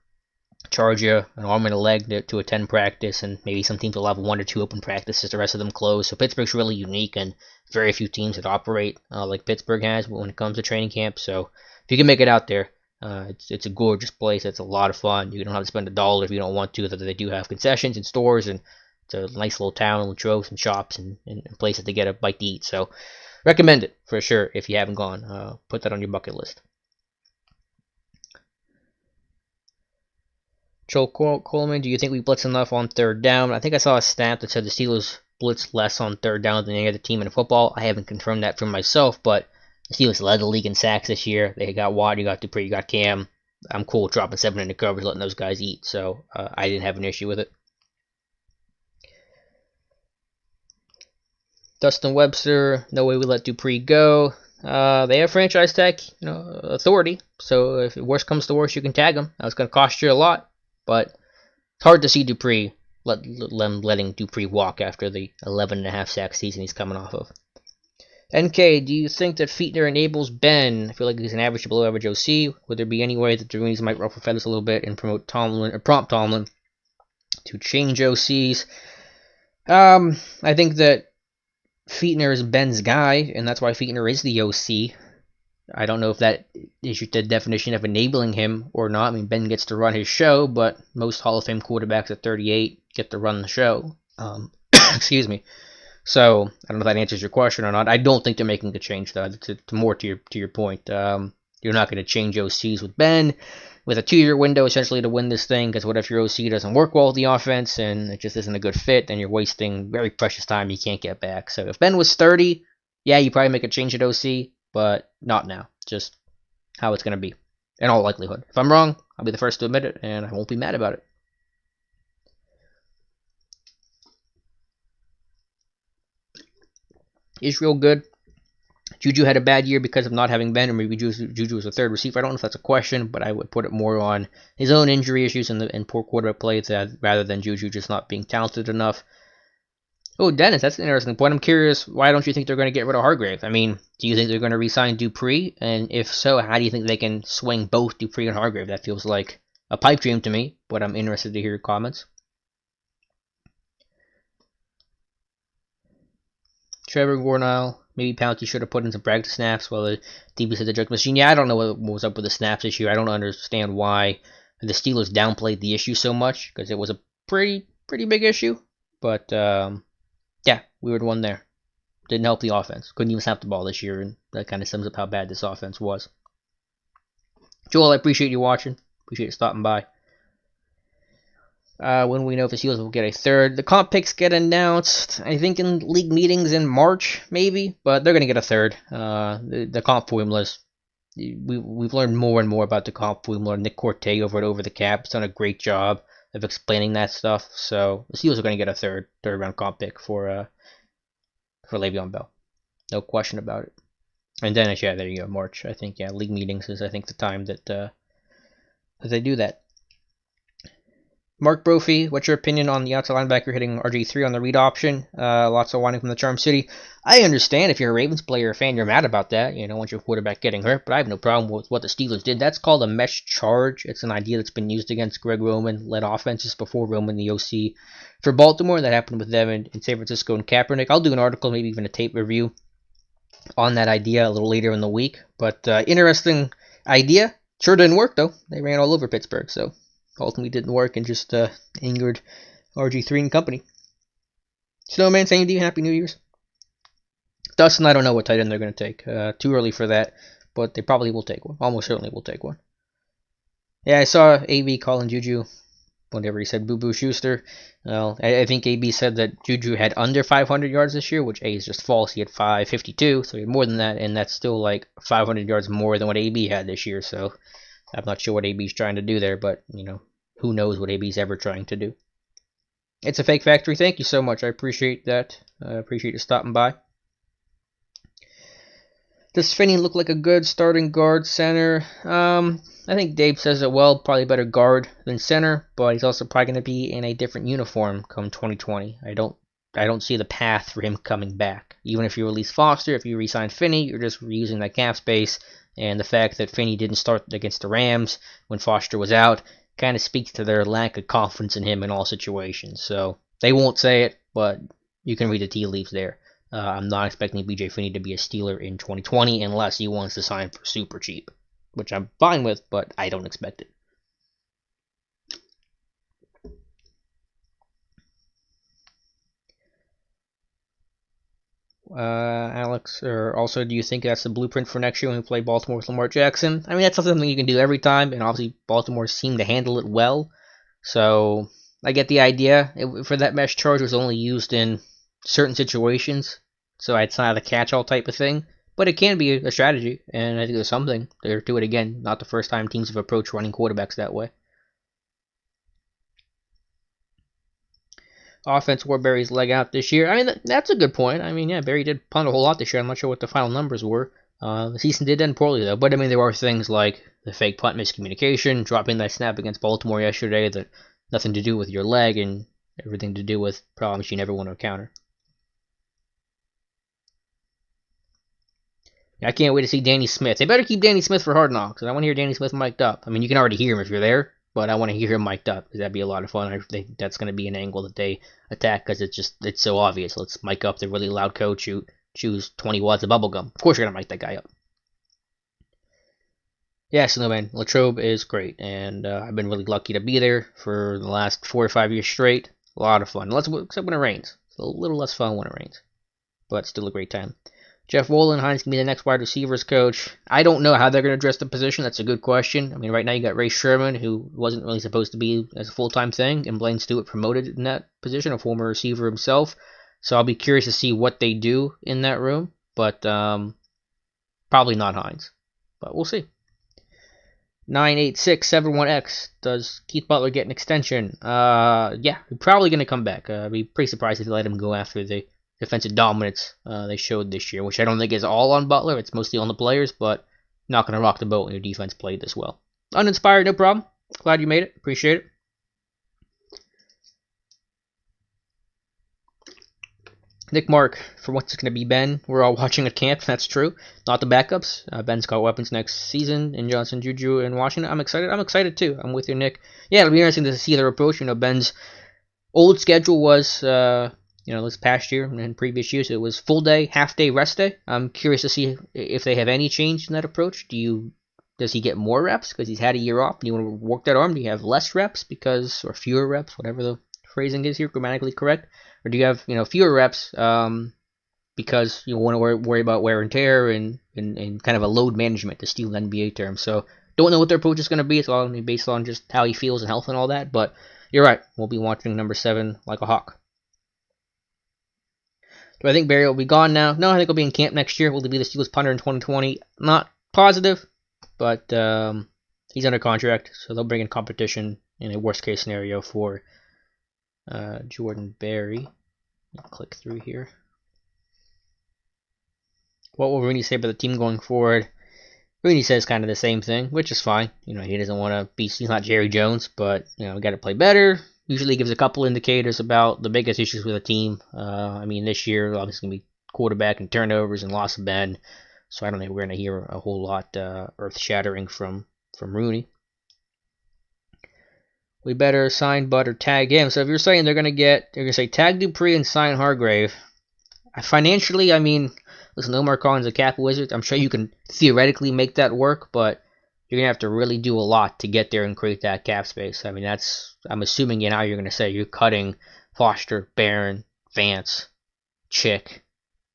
charge you an arm and a leg to attend practice, and maybe some teams will have 1 or 2 open practices, the rest of them closed. So Pittsburgh's really unique, and very few teams that operate like Pittsburgh has when it comes to training camp. So if you can make it out there, It's a gorgeous place. It's a lot of fun. You don't have to spend $1 if you don't want to. They do have concessions and stores, and it's a nice little town with troves and shops and places to get a bite to eat. So recommend it for sure if you haven't gone. Put that on your bucket list. Joel Coleman, do you think we blitz enough on third down? I think I saw a stat that said the Steelers blitz less on third down than any other team in football. I haven't confirmed that for myself, but the Steelers led the league in sacks this year. They got Watt, you got Dupree, you got Cam. I'm cool dropping 7 into coverage, letting those guys eat, so I didn't have an issue with it. Dustin Webster, no way we let Dupree go. They have franchise tag, authority, so if worst comes to worst, you can tag them. That's going to cost you a lot, but it's hard to see Dupree letting Dupree walk after the 11.5 sack season he's coming off of. NK, do you think that Fichtner enables Ben? I feel like he's an average to below average OC. Would there be any way that the Roonies might ruffle feathers a little bit and prompt Tomlin to change OCs? I think that Fichtner is Ben's guy, and that's why Fichtner is the OC. I don't know if that is the definition of enabling him or not. I mean, Ben gets to run his show, but most Hall of Fame quarterbacks at 38 get to run the show. Excuse me. So I don't know if that answers your question or not. I don't think they're making a change, though. To your point, you're not going to change OCs with Ben with a 2-year window essentially to win this thing. Because what if your OC doesn't work well with the offense and it just isn't a good fit? Then you're wasting very precious time you can't get back. So if Ben was 30, yeah, you probably make a change at OC, but not now. Just how it's going to be, in all likelihood. If I'm wrong, I'll be the first to admit it, and I won't be mad about it. Israel good. Juju had a bad year because of not having Ben, or maybe Juju was a third receiver. I don't know if that's a question, but I would put it more on his own injury issues and poor quarterback play rather than Juju just not being talented enough. Oh, Dennis, that's an interesting point. I'm curious, why don't you think they're going to get rid of Hargrave? I mean, do you think they're going to re-sign Dupree? And if so, how do you think they can swing both Dupree and Hargrave? That feels like a pipe dream to me, but I'm interested to hear your comments. Trevor Gornall, maybe Pouncey should have put in some practice snaps while the DB said the joke machine. Yeah, I don't know what was up with the snaps issue. I don't understand why the Steelers downplayed the issue so much, because it was a pretty big issue. But, yeah, weird one there. Didn't help the offense. Couldn't even snap the ball this year, and that kind of sums up how bad this offense was. Joel, I appreciate you watching. Appreciate you stopping by. When we know if the Steelers will get a third. The comp picks get announced, I think, in league meetings in March, maybe, but they're going to get a third. The comp formulas, we've learned more and more about the comp formula. Nick Corte over the Cap has done a great job of explaining that stuff. So the Steelers are going to get a third round comp pick for Le'Veon Bell. No question about it. And then, yeah, there you go, March. I think, yeah, league meetings is, I think, the time that they do that. Mark Brophy, what's your opinion on the outside linebacker hitting RG3 on the read option? Lots of whining from the Charm City. I understand if you're a Ravens player or fan, you're mad about that. You don't want your quarterback getting hurt, but I have no problem with what the Steelers did. That's called a mesh charge. It's an idea that's been used against Greg Roman-led offenses before Roman, the OC for Baltimore. That happened with them in San Francisco and Kaepernick. I'll do an article, maybe even a tape review on that idea a little later in the week. But interesting idea. Sure didn't work, though. They ran all over Pittsburgh, so ultimately didn't work and just angered RG3 and company. Snowman saying to you, Happy New Year's. Dustin, I don't know what tight end they're going to take. Too early for that, but they probably will take one. Almost certainly will take one. Yeah, I saw AB calling Juju, whenever he said Boo-Boo Schuster. Well, I think AB said that Juju had under 500 yards this year, which A is just false. He had 552, so he had more than that, and that's still like 500 yards more than what AB had this year, so I'm not sure what AB's trying to do there, but, who knows what AB's ever trying to do. It's a Fake Factory. Thank you so much. I appreciate that. I appreciate you stopping by. Does Finney look like a good starting guard center? I think Dave says it well. Probably better guard than center, but he's also probably going to be in a different uniform come 2020. I don't see the path for him coming back. Even if you release Foster, if you re-sign Finney, you're just reusing that cap space. And the fact that Finney didn't start against the Rams when Foster was out kind of speaks to their lack of confidence in him in all situations. So they won't say it, but you can read the tea leaves there. I'm not expecting BJ Finney to be a Steeler in 2020 unless he wants to sign for super cheap. which I'm fine with, but I don't expect it. Alex, or also, do you think that's the blueprint for next year when we play Baltimore with Lamar Jackson? I mean, that's something you can do every time, and obviously Baltimore seemed to handle it well. So I get the idea. For that mesh charge was only used in certain situations, so it's not a catch-all type of thing. But it can be a strategy, and I think there's something there to it. Again, not the first time teams have approached running quarterbacks that way. Offense wore Barry's leg out this year. I mean, that's a good point. I mean, yeah, Barry did punt a whole lot this year. I'm not sure what the final numbers were. The season did end poorly, though. But, I mean, there are things like the fake punt miscommunication, dropping that snap against Baltimore yesterday that nothing to do with your leg and everything to do with problems you never want to encounter. I can't wait to see Danny Smith. They better keep Danny Smith for Hard Knocks, and I want to hear Danny Smith mic'd up. I mean, you can already hear him if you're there, but I want to hear him mic'd up because that'd be a lot of fun. I think that's going to be an angle that they attack because it's so obvious. Let's mic up the really loud coach who chews 20 watts of bubblegum. Of course you're going to mic that guy up. Yes, no man, Latrobe is great, and I've been really lucky to be there for the last 4 or 5 years straight. A lot of fun, except when it rains. It's a little less fun when it rains, but still a great time. Jeff Wollenheims can be the next wide receivers coach. I don't know how they're going to address the position. That's a good question. I mean, right now you got Ray Sherman, who wasn't really supposed to be as a full-time thing, and Blaine Stewart promoted in that position, a former receiver himself. So I'll be curious to see what they do in that room, but probably not Hines. But we'll see. 98671X. Does Keith Butler get an extension? Yeah, he's probably going to come back. I'd be pretty surprised if they let him go after the defensive dominance they showed this year, which I don't think is all on Butler. It's mostly on the players, but not going to rock the boat when your defense played this well. Uninspired, no problem. Glad you made it. Appreciate it. Nick Mark, for what's going to be Ben. We're all watching at camp. That's true. Not the backups. Ben's got weapons next season in Johnson, Juju, and Washington. I'm excited. I'm excited too. I'm with you, Nick. Yeah, it'll be interesting to see their approach. You know, Ben's old schedule was, this past year and previous years, it was full day, half day, rest day. I'm curious to see if they have any change in that approach. Does he get more reps because he's had a year off? Do you want to work that arm? Do you have less reps or fewer reps, whatever the phrasing is here, grammatically correct? Or do you have fewer reps because you want to worry about wear and tear and kind of a load management, to steal an NBA term? So don't know what their approach is going to be. It's all going to be based on just how he feels and health and all that. But you're right. We'll be watching number 7 like a hawk. Do I think Barry will be gone now? No, I think he'll be in camp next year. Will he be the Steelers punter in 2020? Not positive, but he's under contract, so they'll bring in competition in a worst-case scenario for Jordan Berry. I'll click through here. What will Rooney say about the team going forward? Rooney says kind of the same thing, which is fine. He doesn't want to be, he's not Jerry Jones, but, we got to play better. Usually gives a couple indicators about the biggest issues with the team. This year, obviously, going to be quarterback and turnovers and loss of Ben. So I don't think we're going to hear a whole lot earth-shattering from Rooney. We better sign Bud or tag him. So if you're saying they're going to say tag Dupree and sign Hargrave. Financially, listen, Omar Collins is a cap wizard. I'm sure you can theoretically make that work, but you're going to have to really do a lot to get there and create that cap space. I'm assuming now you're going to say you're cutting Foster, Barron, Vance, Chick,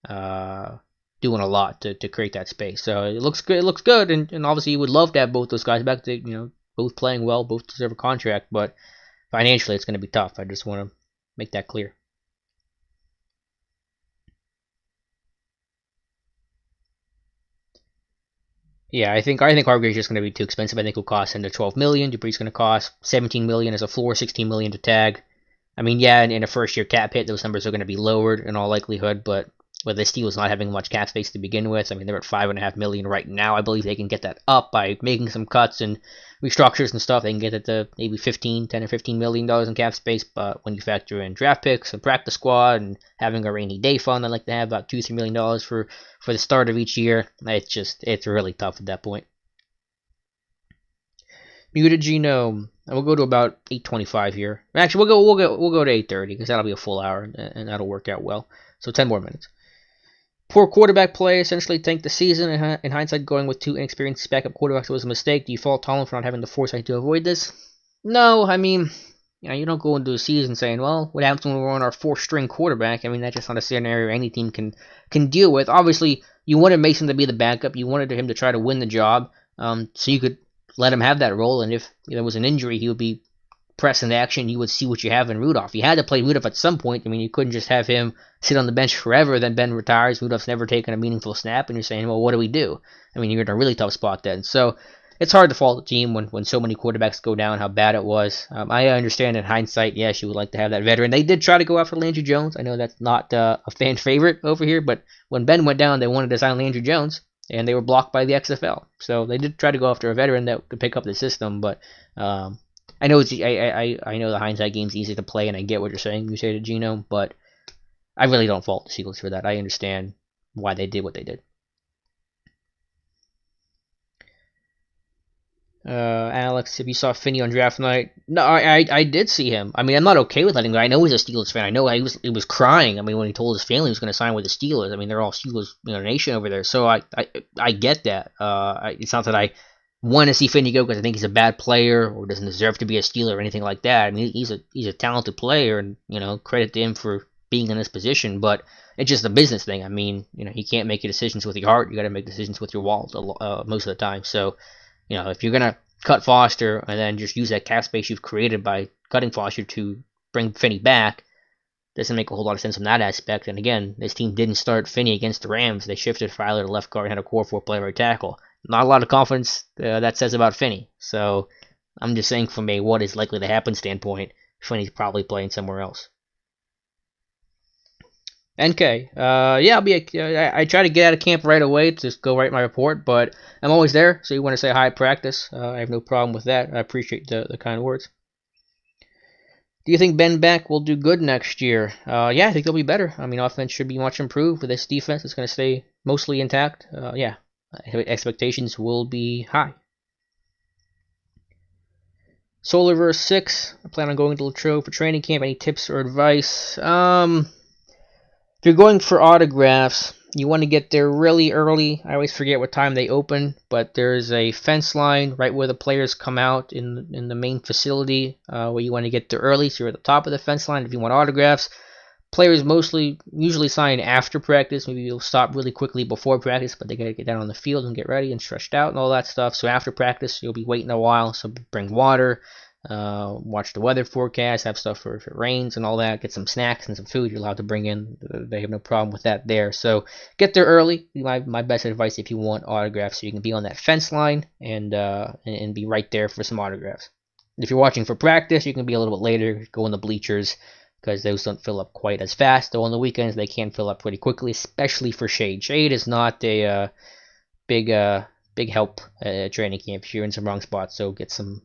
doing a lot to create that space. So it looks good. It looks good, and obviously you would love to have both those guys back. Both playing well, both deserve a contract, but financially it's going to be tough. I just want to make that clear. Yeah, I think Hargrave's just going to be too expensive. I think he'll cost $10 to $12 million. Dupree's going to cost $17 million as a floor, $16 million to tag. In a first-year cap hit, those numbers are going to be lowered in all likelihood, but with the Steelers not having much cap space to begin with, they're at $5.5 million right now. I believe they can get that up by making some cuts and restructures and stuff. They can get it to maybe $10 or $15 million in cap space, but when you factor in draft picks and practice squad and having a rainy day fund, I like to have about $2-3 million for the start of each year. It's really tough at that point. Muted Genome. We'll go to about 8:25 here. Actually, we'll go to 8:30 because that'll be a full hour and that'll work out well. So 10 more minutes. Poor quarterback play essentially tanked the season. In hindsight, going with two inexperienced backup quarterbacks was a mistake. Do you fault Tomlin for not having the foresight to avoid this? No, I mean, you don't go into a season saying, well, what happens when we're on our fourth string quarterback? I mean, that's just not a scenario any team can deal with. Obviously, you wanted Mason to be the backup. You wanted him to try to win the job, so you could let him have that role. And if there was an injury, he would be press into action. You would see what you have in Rudolph. You had to play Rudolph at some point. I mean, you couldn't just have him sit on the bench forever. Then Ben retires. Rudolph's never taken a meaningful snap, and you're saying, well, what do we do? I mean, you're in a really tough spot then. So it's hard to fault the team when so many quarterbacks go down, how bad it was. I understand in hindsight, yes, you would like to have that veteran. They did try to go after Landry Jones. I know that's not a fan favorite over here, but when Ben went down, they wanted to sign Landry Jones, and they were blocked by the XFL. So they did try to go after a veteran that could pick up the system, but I know I know the hindsight game's easy to play, and I get what you're saying, you say to Gino, but I really don't fault the Seagulls for that. I understand why they did what they did. Alex, if you saw Finney on draft night, no, I did see him. I mean, I'm not okay with letting go. I know he's a Steelers fan. I know he was crying. I mean, when he told his family he was going to sign with the Steelers. I mean, they're all Steelers, nation over there. So I get that. It's not that I want to see Finney go because I think he's a bad player or doesn't deserve to be a Steeler or anything like that. I mean, he's a talented player, and credit to him for being in this position. But it's just a business thing. I mean, you can't make your decisions with your heart. You got to make decisions with your wallet most of the time. So, if you're gonna cut Foster and then just use that cap space you've created by cutting Foster to bring Finney back, doesn't make a whole lot of sense from that aspect. And again, this team didn't start Finney against the Rams. They shifted Filer to left guard and had a core 4 player right tackle. Not a lot of confidence that says about Finney. So I'm just saying from a what is likely to happen standpoint, Finney's probably playing somewhere else. NK, yeah, I try to get out of camp right away to just go write my report, but I'm always there, so you want to say hi at practice. I have no problem with that. I appreciate the kind words. Do you think Ben Beck will do good next year? Yeah, I think they'll be better. I mean, offense should be much improved. With this defense, it's going to stay mostly intact. Yeah, expectations will be high. Solarverse 6, I plan on going to Latrobe for training camp. Any tips or advice? If you're going for autographs, you want to get there really early. I always forget what time they open, but there's a fence line right where the players come out in the main facility where you want to get there early, so you're at the top of the fence line if you want autographs. Players usually sign after practice. Maybe you'll stop really quickly before practice, but they got to get down on the field and get ready and stretched out and all that stuff. So after practice, you'll be waiting a while, so bring water. Watch the weather forecast, have stuff for if it rains and all that, get some snacks and some food you're allowed to bring in. They have no problem with that there. So get there early. My best advice if you want autographs, so you can be on that fence line and be right there for some autographs. If you're watching for practice, you can be a little bit later, go in the bleachers, because those don't fill up quite as fast. Though on the weekends, they can fill up pretty quickly, especially for shade. Shade is not a big help at training camp if you're in some wrong spots. So get some,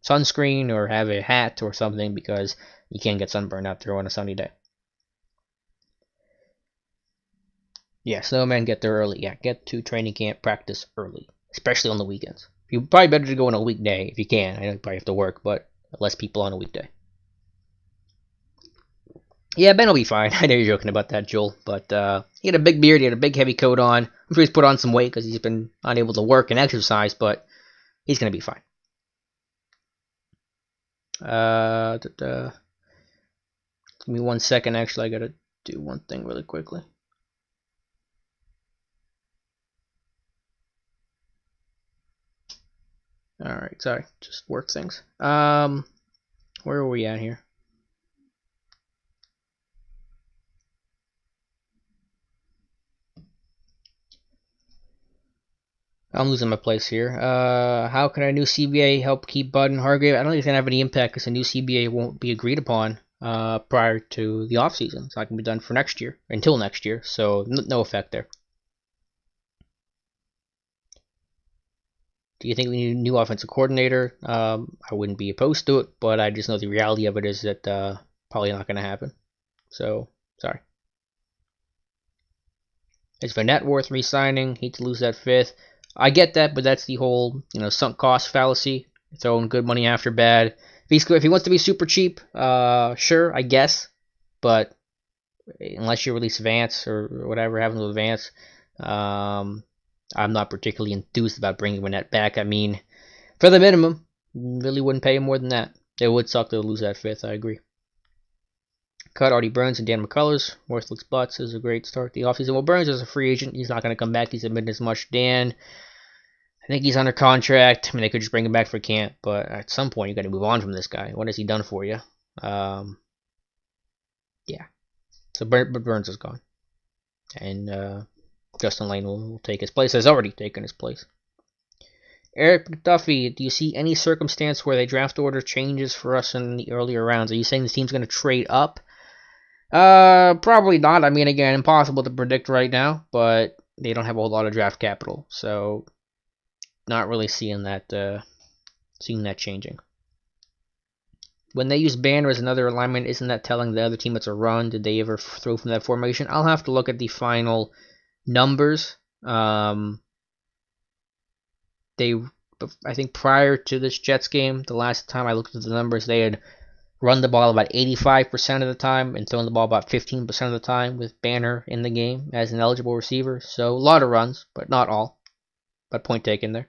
sunscreen or have a hat or something, because you can get sunburned out there on a sunny day. Yeah, snowmen get there early. Yeah, get to training camp practice early, especially on the weekends. You're probably better to go on a weekday if you can. I know you probably have to work, but less people on a weekday. Yeah, Ben will be fine. I know you're joking about that, Joel, but he had a big beard, he had a big heavy coat on. I'm sure he's put on some weight because he's been unable to work and exercise, but he's going to be fine. Give me 1 second, actually, I got to do one thing really quickly. Alright, sorry, just work things. Where are we at here? I'm losing my place here. How can a new CBA help keep Bud and Hargrave? I don't think it's going to have any impact because a new CBA won't be agreed upon prior to the offseason. It's not going to be done for next year, until next year, so no effect there. Do you think we need a new offensive coordinator? I wouldn't be opposed to it, but I just know the reality of it is that probably not going to happen. So, sorry. Is Vanette worth re-signing? Hate to lose that fifth. I get that, but that's the whole, sunk cost fallacy. Throwing good money after bad. If he wants to be super cheap, sure, I guess. But unless you release Vance or whatever happens with Vance, I'm not particularly enthused about bringing Winnett back. I mean, for the minimum, really wouldn't pay him more than that. It would suck to lose that fifth, I agree. Cut Artie Burns and Dan McCullers. Worthless Butts is a great start to the offseason. Well, Burns is a free agent. He's not going to come back. He's admitted as much. Dan, I think he's under contract. I mean, they could just bring him back for camp, but at some point, you got to move on from this guy. What has he done for you? Yeah. So Burns is gone. And Justin Lane will take his place. Has already taken his place. Eric McDuffie, do you see any circumstance where the draft order changes for us in the earlier rounds? Are you saying the team's going to trade up? Probably not. I mean, again, impossible to predict right now, but they don't have a whole lot of draft capital, so not really seeing that changing. When they use Banner as another alignment, isn't that telling the other team it's a run? Did they ever throw from that formation? I'll have to look at the final numbers. I think prior to this Jets game, the last time I looked at the numbers, they had run the ball about 85% of the time and thrown the ball about 15% of the time with Banner in the game as an eligible receiver. So a lot of runs, but not all. But point taken there.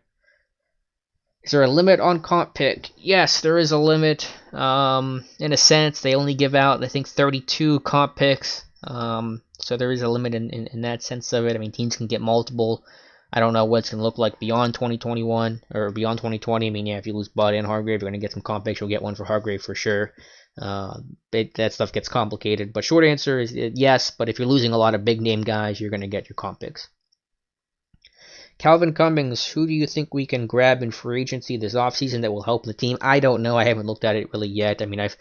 Is there a limit on comp pick? Yes, there is a limit. In a sense, they only give out, I think, 32 comp picks. So there is a limit in that sense of it. I mean, teams can get multiple. I don't know what it's going to look like beyond 2021 or beyond 2020. I mean, yeah, if you lose Bud and Hargrave, you're going to get some comp picks. You'll get one for Hargrave for sure. That stuff gets complicated. But short answer is yes, but if you're losing a lot of big name guys, you're going to get your comp picks. Calvin Cummings, who do you think we can grab in free agency this offseason that will help the team? I don't know. I haven't looked at it really yet. I mean, I've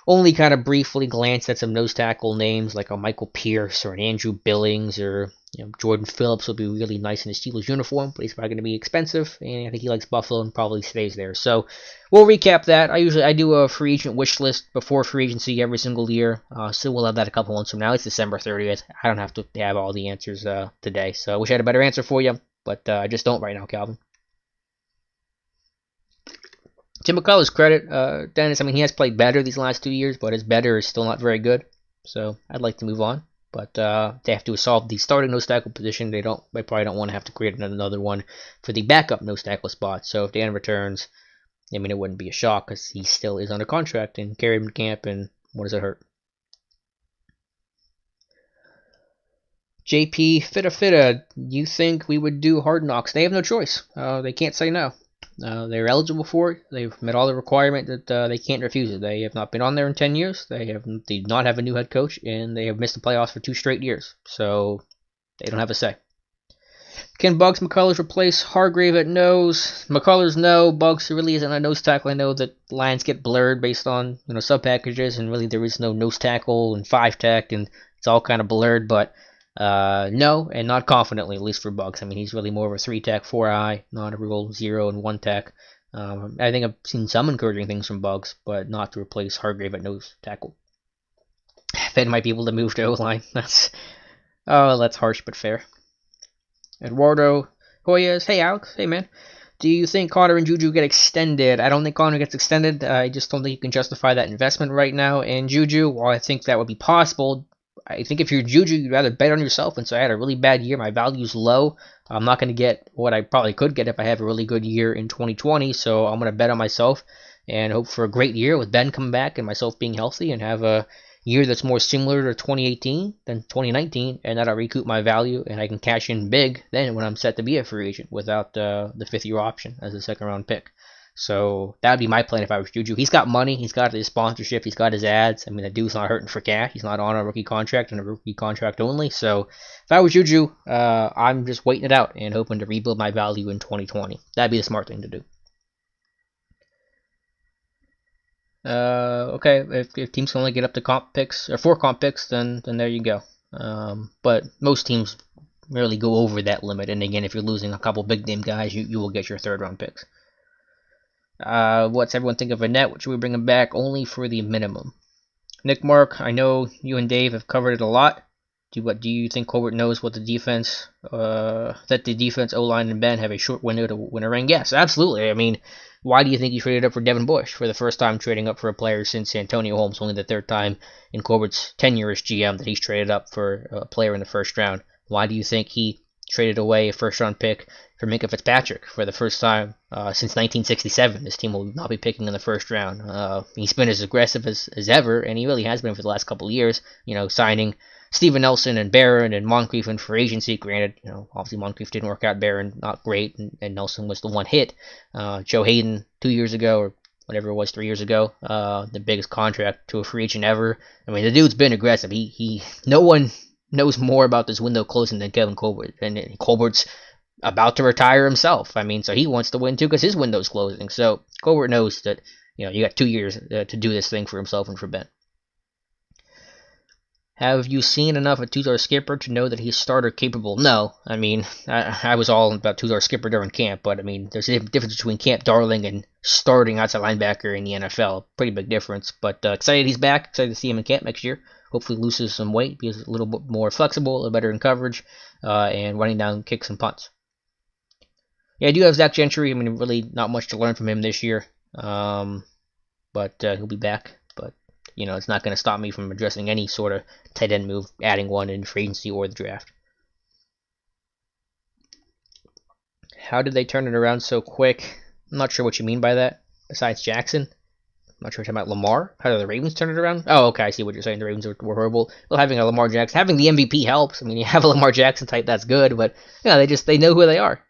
only kind of briefly glanced at some nose tackle names like a Michael Pierce or an Andrew Billings or Jordan Phillips will be really nice in his Steelers uniform, but he's probably going to be expensive, and I think he likes Buffalo and probably stays there. So we'll recap that. I do a free agent wish list before free agency every single year, so we'll have that a couple months from now. It's December 30th. I don't have to have all the answers today, so I wish I had a better answer for you, but I just don't right now, Calvin. Tim McCullough's credit, Dennis, I mean, he has played better these last 2 years, but his better is still not very good, so I'd like to move on. But they have to solve the starting nose tackle position. They probably don't want to have to create another one for the backup nose tackle spot. So if Dan returns, I mean, it wouldn't be a shock because he still is under contract and carried him to camp, and what does it hurt? JP Fitta, you think we would do Hard Knocks? They have no choice. They can't say no. They're eligible for it. They've met all the requirement that they can't refuse it. They have not been on there in 10 years. They do not have a new head coach, and they have missed the playoffs for 2 straight years. So they don't have a say. Can Bugs McCullers replace Hargrave at nose? McCullers, no. Bugs really isn't a nose tackle. I know that lines get blurred based on sub packages, and really there is no nose tackle and 5-tech, and it's all kind of blurred. But no, and not confidently, at least for Bugs. I mean, he's really more of a 3-tech, 4-eye, not a real 0 and 1-tech. I think I've seen some encouraging things from Bugs, but not to replace Hargrave at nose tackle. Fed might be able to move to O-line. That's harsh but fair. Eduardo Hoyas, hey Alex, hey man. Do you think Connor and Juju get extended? I don't think Connor gets extended. I just don't think you can justify that investment right now. And Juju, while I think that would be possible, I think if you're Juju, you'd rather bet on yourself. And so I had a really bad year. My value's low. I'm not going to get what I probably could get if I have a really good year in 2020. So I'm going to bet on myself and hope for a great year with Ben coming back and myself being healthy and have a year that's more similar to 2018 than 2019. And that'll recoup my value and I can cash in big then when I'm set to be a free agent without the 5th-year option as a second-round pick. So that would be my plan if I was Juju. He's got money. He's got his sponsorship. He's got his ads. I mean, the dude's not hurting for cash. He's not on a rookie contract and a rookie contract only. So if I was Juju, I'm just waiting it out and hoping to rebuild my value in 2020. That'd be the smart thing to do. Okay, if teams can only get up to comp picks or 4 comp picks, then there you go. But most teams rarely go over that limit. And again, if you're losing a couple big name guys, you will get your 3rd-round picks. What's everyone think of Annette? What should we bring him back? Only for the minimum. Nick Mark, I know you and Dave have covered it a lot. Do you think Colbert knows what the defense, that the defense, O-line, and Ben have a short window to win a ring? Yes, absolutely. I mean, why do you think he traded up for Devin Bush for the first time trading up for a player since Antonio Holmes, only the third time in Colbert's tenure as GM that he's traded up for a player in the first round? Why do you think he traded away a first-round pick for Minkah Fitzpatrick for the first time since 1967? This team will not be picking in the first round. He's been as aggressive as ever, and he really has been for the last couple of years, signing Steven Nelson and Barron and Moncrief in free agency. Granted, obviously Moncrief didn't work out. Barron not great, and Nelson was the one hit. Joe Hayden 2 years ago, or whatever it was, 3 years ago, the biggest contract to a free agent ever. I mean, the dude's been aggressive. No one knows more about this window closing than Kevin Colbert, and Colbert's about to retire himself. I mean, so he wants to win too because his window's closing. So Colbert knows that you got 2 years to do this thing for himself and for Ben. Have you seen enough of Kozora Skipper to know that he's starter capable? No. I mean, I was all about Kozora Skipper during camp, but I mean, there's a difference between camp darling and starting outside linebacker in the NFL. Pretty big difference. But excited he's back. Excited to see him in camp next year. Hopefully loses some weight, be a little bit more flexible, a little better in coverage, and running down kicks and punts. Yeah, I do have Zach Gentry. I mean, really not much to learn from him this year, but he'll be back. But it's not going to stop me from addressing any sort of tight end move, adding one in free agency or the draft. How did they turn it around so quick? I'm not sure what you mean by that, besides Jackson. I'm not sure you're talking about Lamar. How did the Ravens turn it around? Oh, okay, I see what you're saying. The Ravens were horrible. Well, having a Lamar Jackson, having the MVP helps. I mean, you have a Lamar Jackson type, that's good, but they know who they are.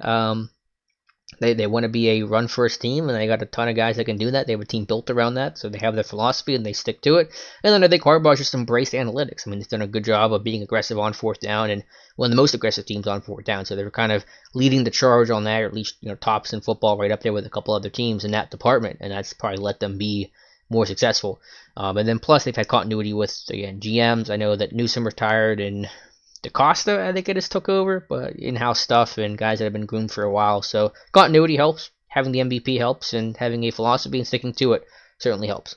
They want to be a run-first team, and they got a ton of guys that can do that. They have a team built around that, so they have their philosophy, and they stick to it. And then I think Harbaugh's just embraced analytics. I mean, he's done a good job of being aggressive on fourth down, and one of the most aggressive teams on fourth down. So they're kind of leading the charge on that, or at least tops in football, right up there with a couple other teams in that department, and that's probably let them be more successful. And then plus they've had continuity with, again, GMs. I know that Newsom retired, and DaCosta, I think it just took over, but in-house stuff and guys that have been groomed for a while. So continuity helps. Having the MVP helps, and having a philosophy and sticking to it certainly helps.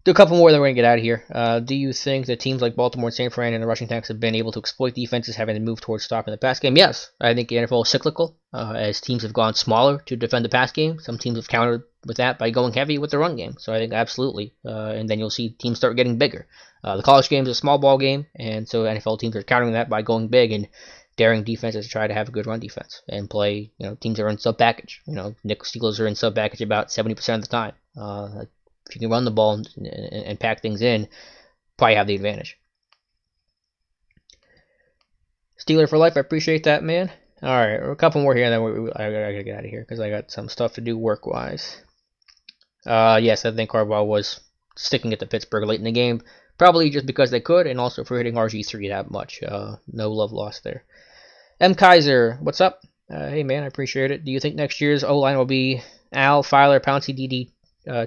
Do a couple more, then we're going to get out of here. Do you think that teams like Baltimore and San Fran and the rushing attacks have been able to exploit defenses having to move towards stopping the pass game? Yes. I think the NFL is cyclical, as teams have gone smaller to defend the pass game. Some teams have countered with that by going heavy with the run game. So I think absolutely. And then you'll see teams start getting bigger. The college game is a small ball game, and so NFL teams are countering that by going big and daring defenses to try to have a good run defense and play, teams that are in sub-package. Nick Steelers are in sub-package about 70% of the time. If you can run the ball and pack things in, probably have the advantage. Steeler for life, I appreciate that, man. All right, a couple more here, and then I gotta get out of here because I got some stuff to do work-wise. Yes, I think Harbaugh was sticking it to Pittsburgh late in the game, probably just because they could, and also for hitting RG3 that much. No love lost there. M. Kaiser, what's up? Hey, man, I appreciate it. Do you think next year's O-line will be Al, Filer, Pouncey, DD,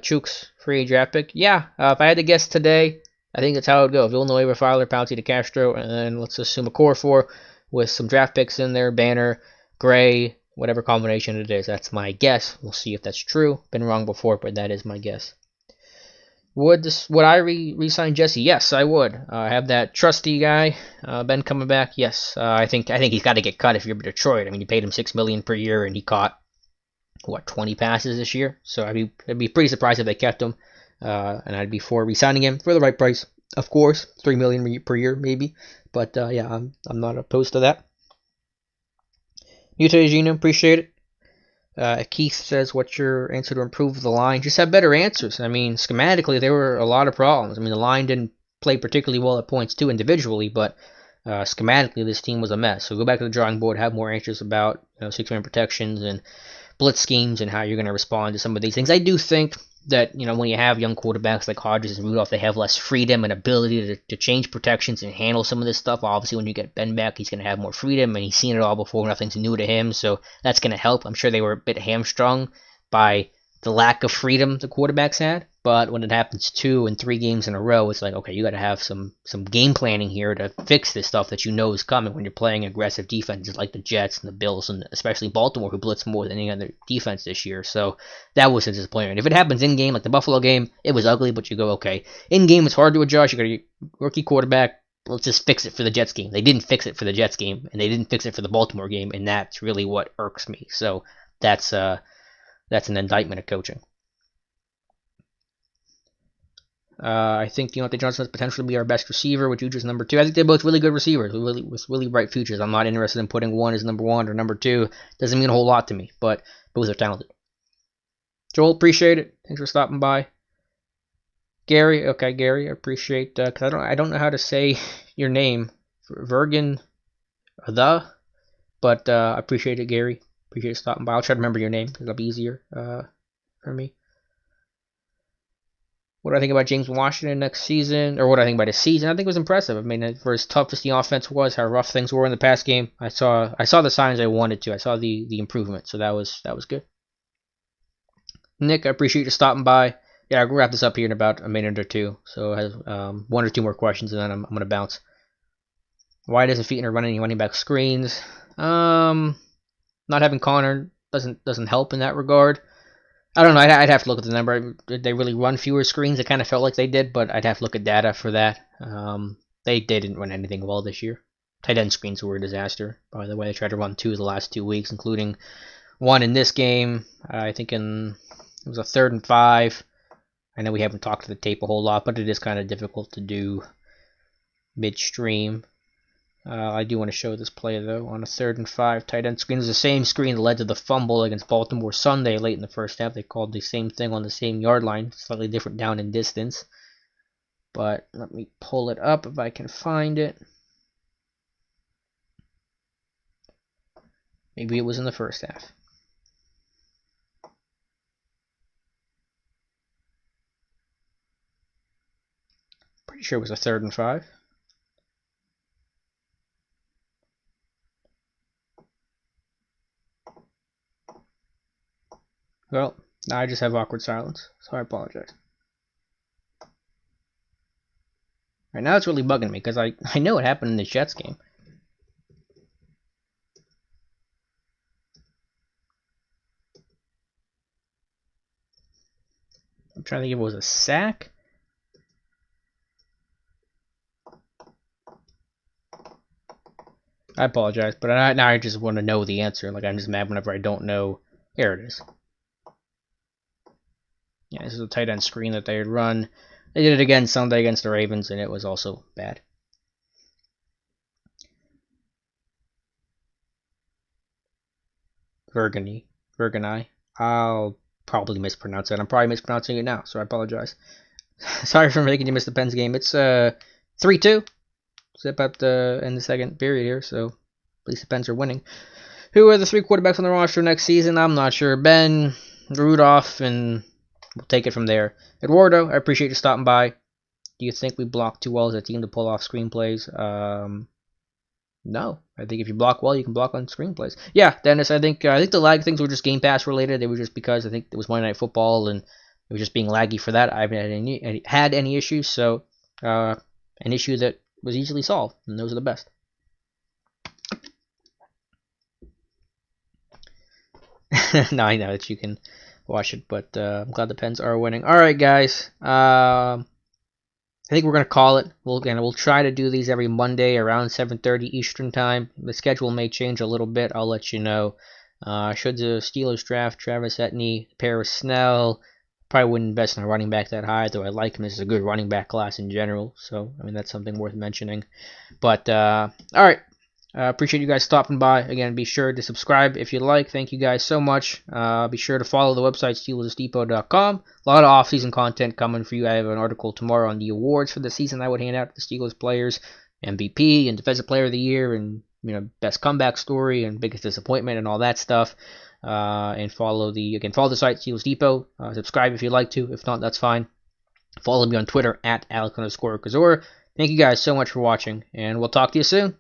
Chooks, free draft pick? Yeah, if I had to guess today, I think that's how it would go. Villanueva, Filer, Pouncey to Castro, and then let's assume a core four with some draft picks in there, Banner, Gray, whatever combination it is. That's my guess. We'll see if that's true. Been wrong before, but that is my guess. Would I re-sign Jesse? Yes, I would. I have that trusty guy, Ben coming back. Yes, I think he's got to get cut if you're Detroit. I mean, you paid him $6 million per year, and he caught 20 passes this year. So I'd be pretty surprised if they kept him, and I'd be for re-signing him for the right price, of course, $3 million per year maybe. But yeah, I'm not opposed to that. Mutation, appreciate it. Keith says, what's your answer to improve the line? Just have better answers. I mean, schematically, there were a lot of problems. I mean, the line didn't play particularly well at points, too, individually, but schematically, this team was a mess. So go back to the drawing board, have more answers about six-man protections and blitz schemes and how you're going to respond to some of these things. I do think that, when you have young quarterbacks like Hodges and Rudolph, they have less freedom and ability to change protections and handle some of this stuff. Obviously, when you get Ben back, he's going to have more freedom, and he's seen it all before. Nothing's new to him, so that's going to help. I'm sure they were a bit hamstrung by the lack of freedom the quarterbacks had. But when it happens 2 and 3 games in a row, it's like, okay, you got to have some game planning here to fix this stuff that you know is coming when you're playing aggressive defenses like the Jets and the Bills and especially Baltimore, who blitz more than any other defense this year. So that was a disappointment. If it happens in game, like the Buffalo game, it was ugly, but you go, okay, in game it's hard to adjust. You got a rookie quarterback. Let's just fix it for the Jets game. They didn't fix it for the Jets game, and they didn't fix it for the Baltimore game, and that's really what irks me. So that's an indictment of coaching. I think Deontay Johnson has potentially be our best receiver, with Juju's number 2. I think they're both really good receivers with really bright futures. I'm not interested in putting one as number 1 or number 2. Doesn't mean a whole lot to me, but both are talented. Joel, appreciate it. Thanks for stopping by. Gary, okay, Gary, I appreciate, because I don't know how to say your name, Vergen, but I appreciate it, Gary. Appreciate you stopping by. I'll try to remember your name, because it'll be easier for me. What do I think about James Washington next season? Or what do I think about his season? I think it was impressive. I mean, for as tough as the offense was, how rough things were in the past game, I saw the signs I wanted to. I saw the improvement, so that was good. Nick, I appreciate you stopping by. Yeah, I'll wrap this up here in about a minute or two. So I have 1 or 2 more questions, and then I'm going to bounce. Why doesn't Feetner run any running back screens? Not having Connor doesn't help in that regard. I don't know. I'd have to look at the number. Did they really run fewer screens? It kind of felt like they did, but I'd have to look at data for that. They didn't run anything well this year. Tight end screens were a disaster. By the way, they tried to run 2 of the last 2 weeks, including 1 in this game. I think it was a 3rd and 5. I know we haven't talked to the tape a whole lot, but it is kind of difficult to do midstream. I do want to show this play, though, on a 3rd and 5 tight end screen. It was the same screen that led to the fumble against Baltimore Sunday late in the first half. They called the same thing on the same yard line, slightly different down in distance. But let me pull it up if I can find it. Maybe it was in the first half. Pretty sure it was a 3rd and 5. Well, now I just have awkward silence, so I apologize. Right now it's really bugging me, because I know what happened in the Jets game. I'm trying to think if it was a sack. I apologize, but now I just want to know the answer. Like, I'm just mad whenever I don't know. Here it is. Yeah, this is a tight end screen that they had run. They did it again Sunday against the Ravens, and it was also bad. Vergeny. I'll probably mispronounce it. I'm probably mispronouncing it now, so I apologize. Sorry for making you miss the Pens game. It's 3-2. It's about in the second period here, so at least the Pens are winning. Who are the 3 quarterbacks on the roster next season? I'm not sure. Ben, Rudolph, and we'll take it from there. Eduardo, I appreciate you stopping by. Do you think we block too well as a team to pull off screenplays? No. I think if you block well, you can block on screenplays. Yeah, Dennis, I think the lag things were just Game Pass related. They were just because I think it was Monday Night Football, and it was just being laggy for that. I haven't had any issues, so an issue that was easily solved, and those are the best. No, I know that you can watch it, but I'm glad the Pens are winning. All right, guys. I think we're gonna call it. We'll try to do these every Monday around 7:30 Eastern time. The schedule may change a little bit. I'll let you know. Should the Steelers draft Travis Etienne, Paris Snell, probably wouldn't invest in a running back that high, though I like him. This is a good running back class in general, so I mean that's something worth mentioning. But all right. Appreciate you guys stopping by. Again, be sure to subscribe if you like. Thank you guys so much. Be sure to follow the website, SteelersDepot.com. A lot of off-season content coming for you. I have an article tomorrow on the awards for the season I would hand out to the Steelers players, MVP and Defensive Player of the Year, and best comeback story and biggest disappointment and all that stuff. And follow the site, Steelers Depot. Subscribe if you'd like to. If not, that's fine. Follow me on Twitter at @Alex_Kozora. Thank you guys so much for watching, and we'll talk to you soon.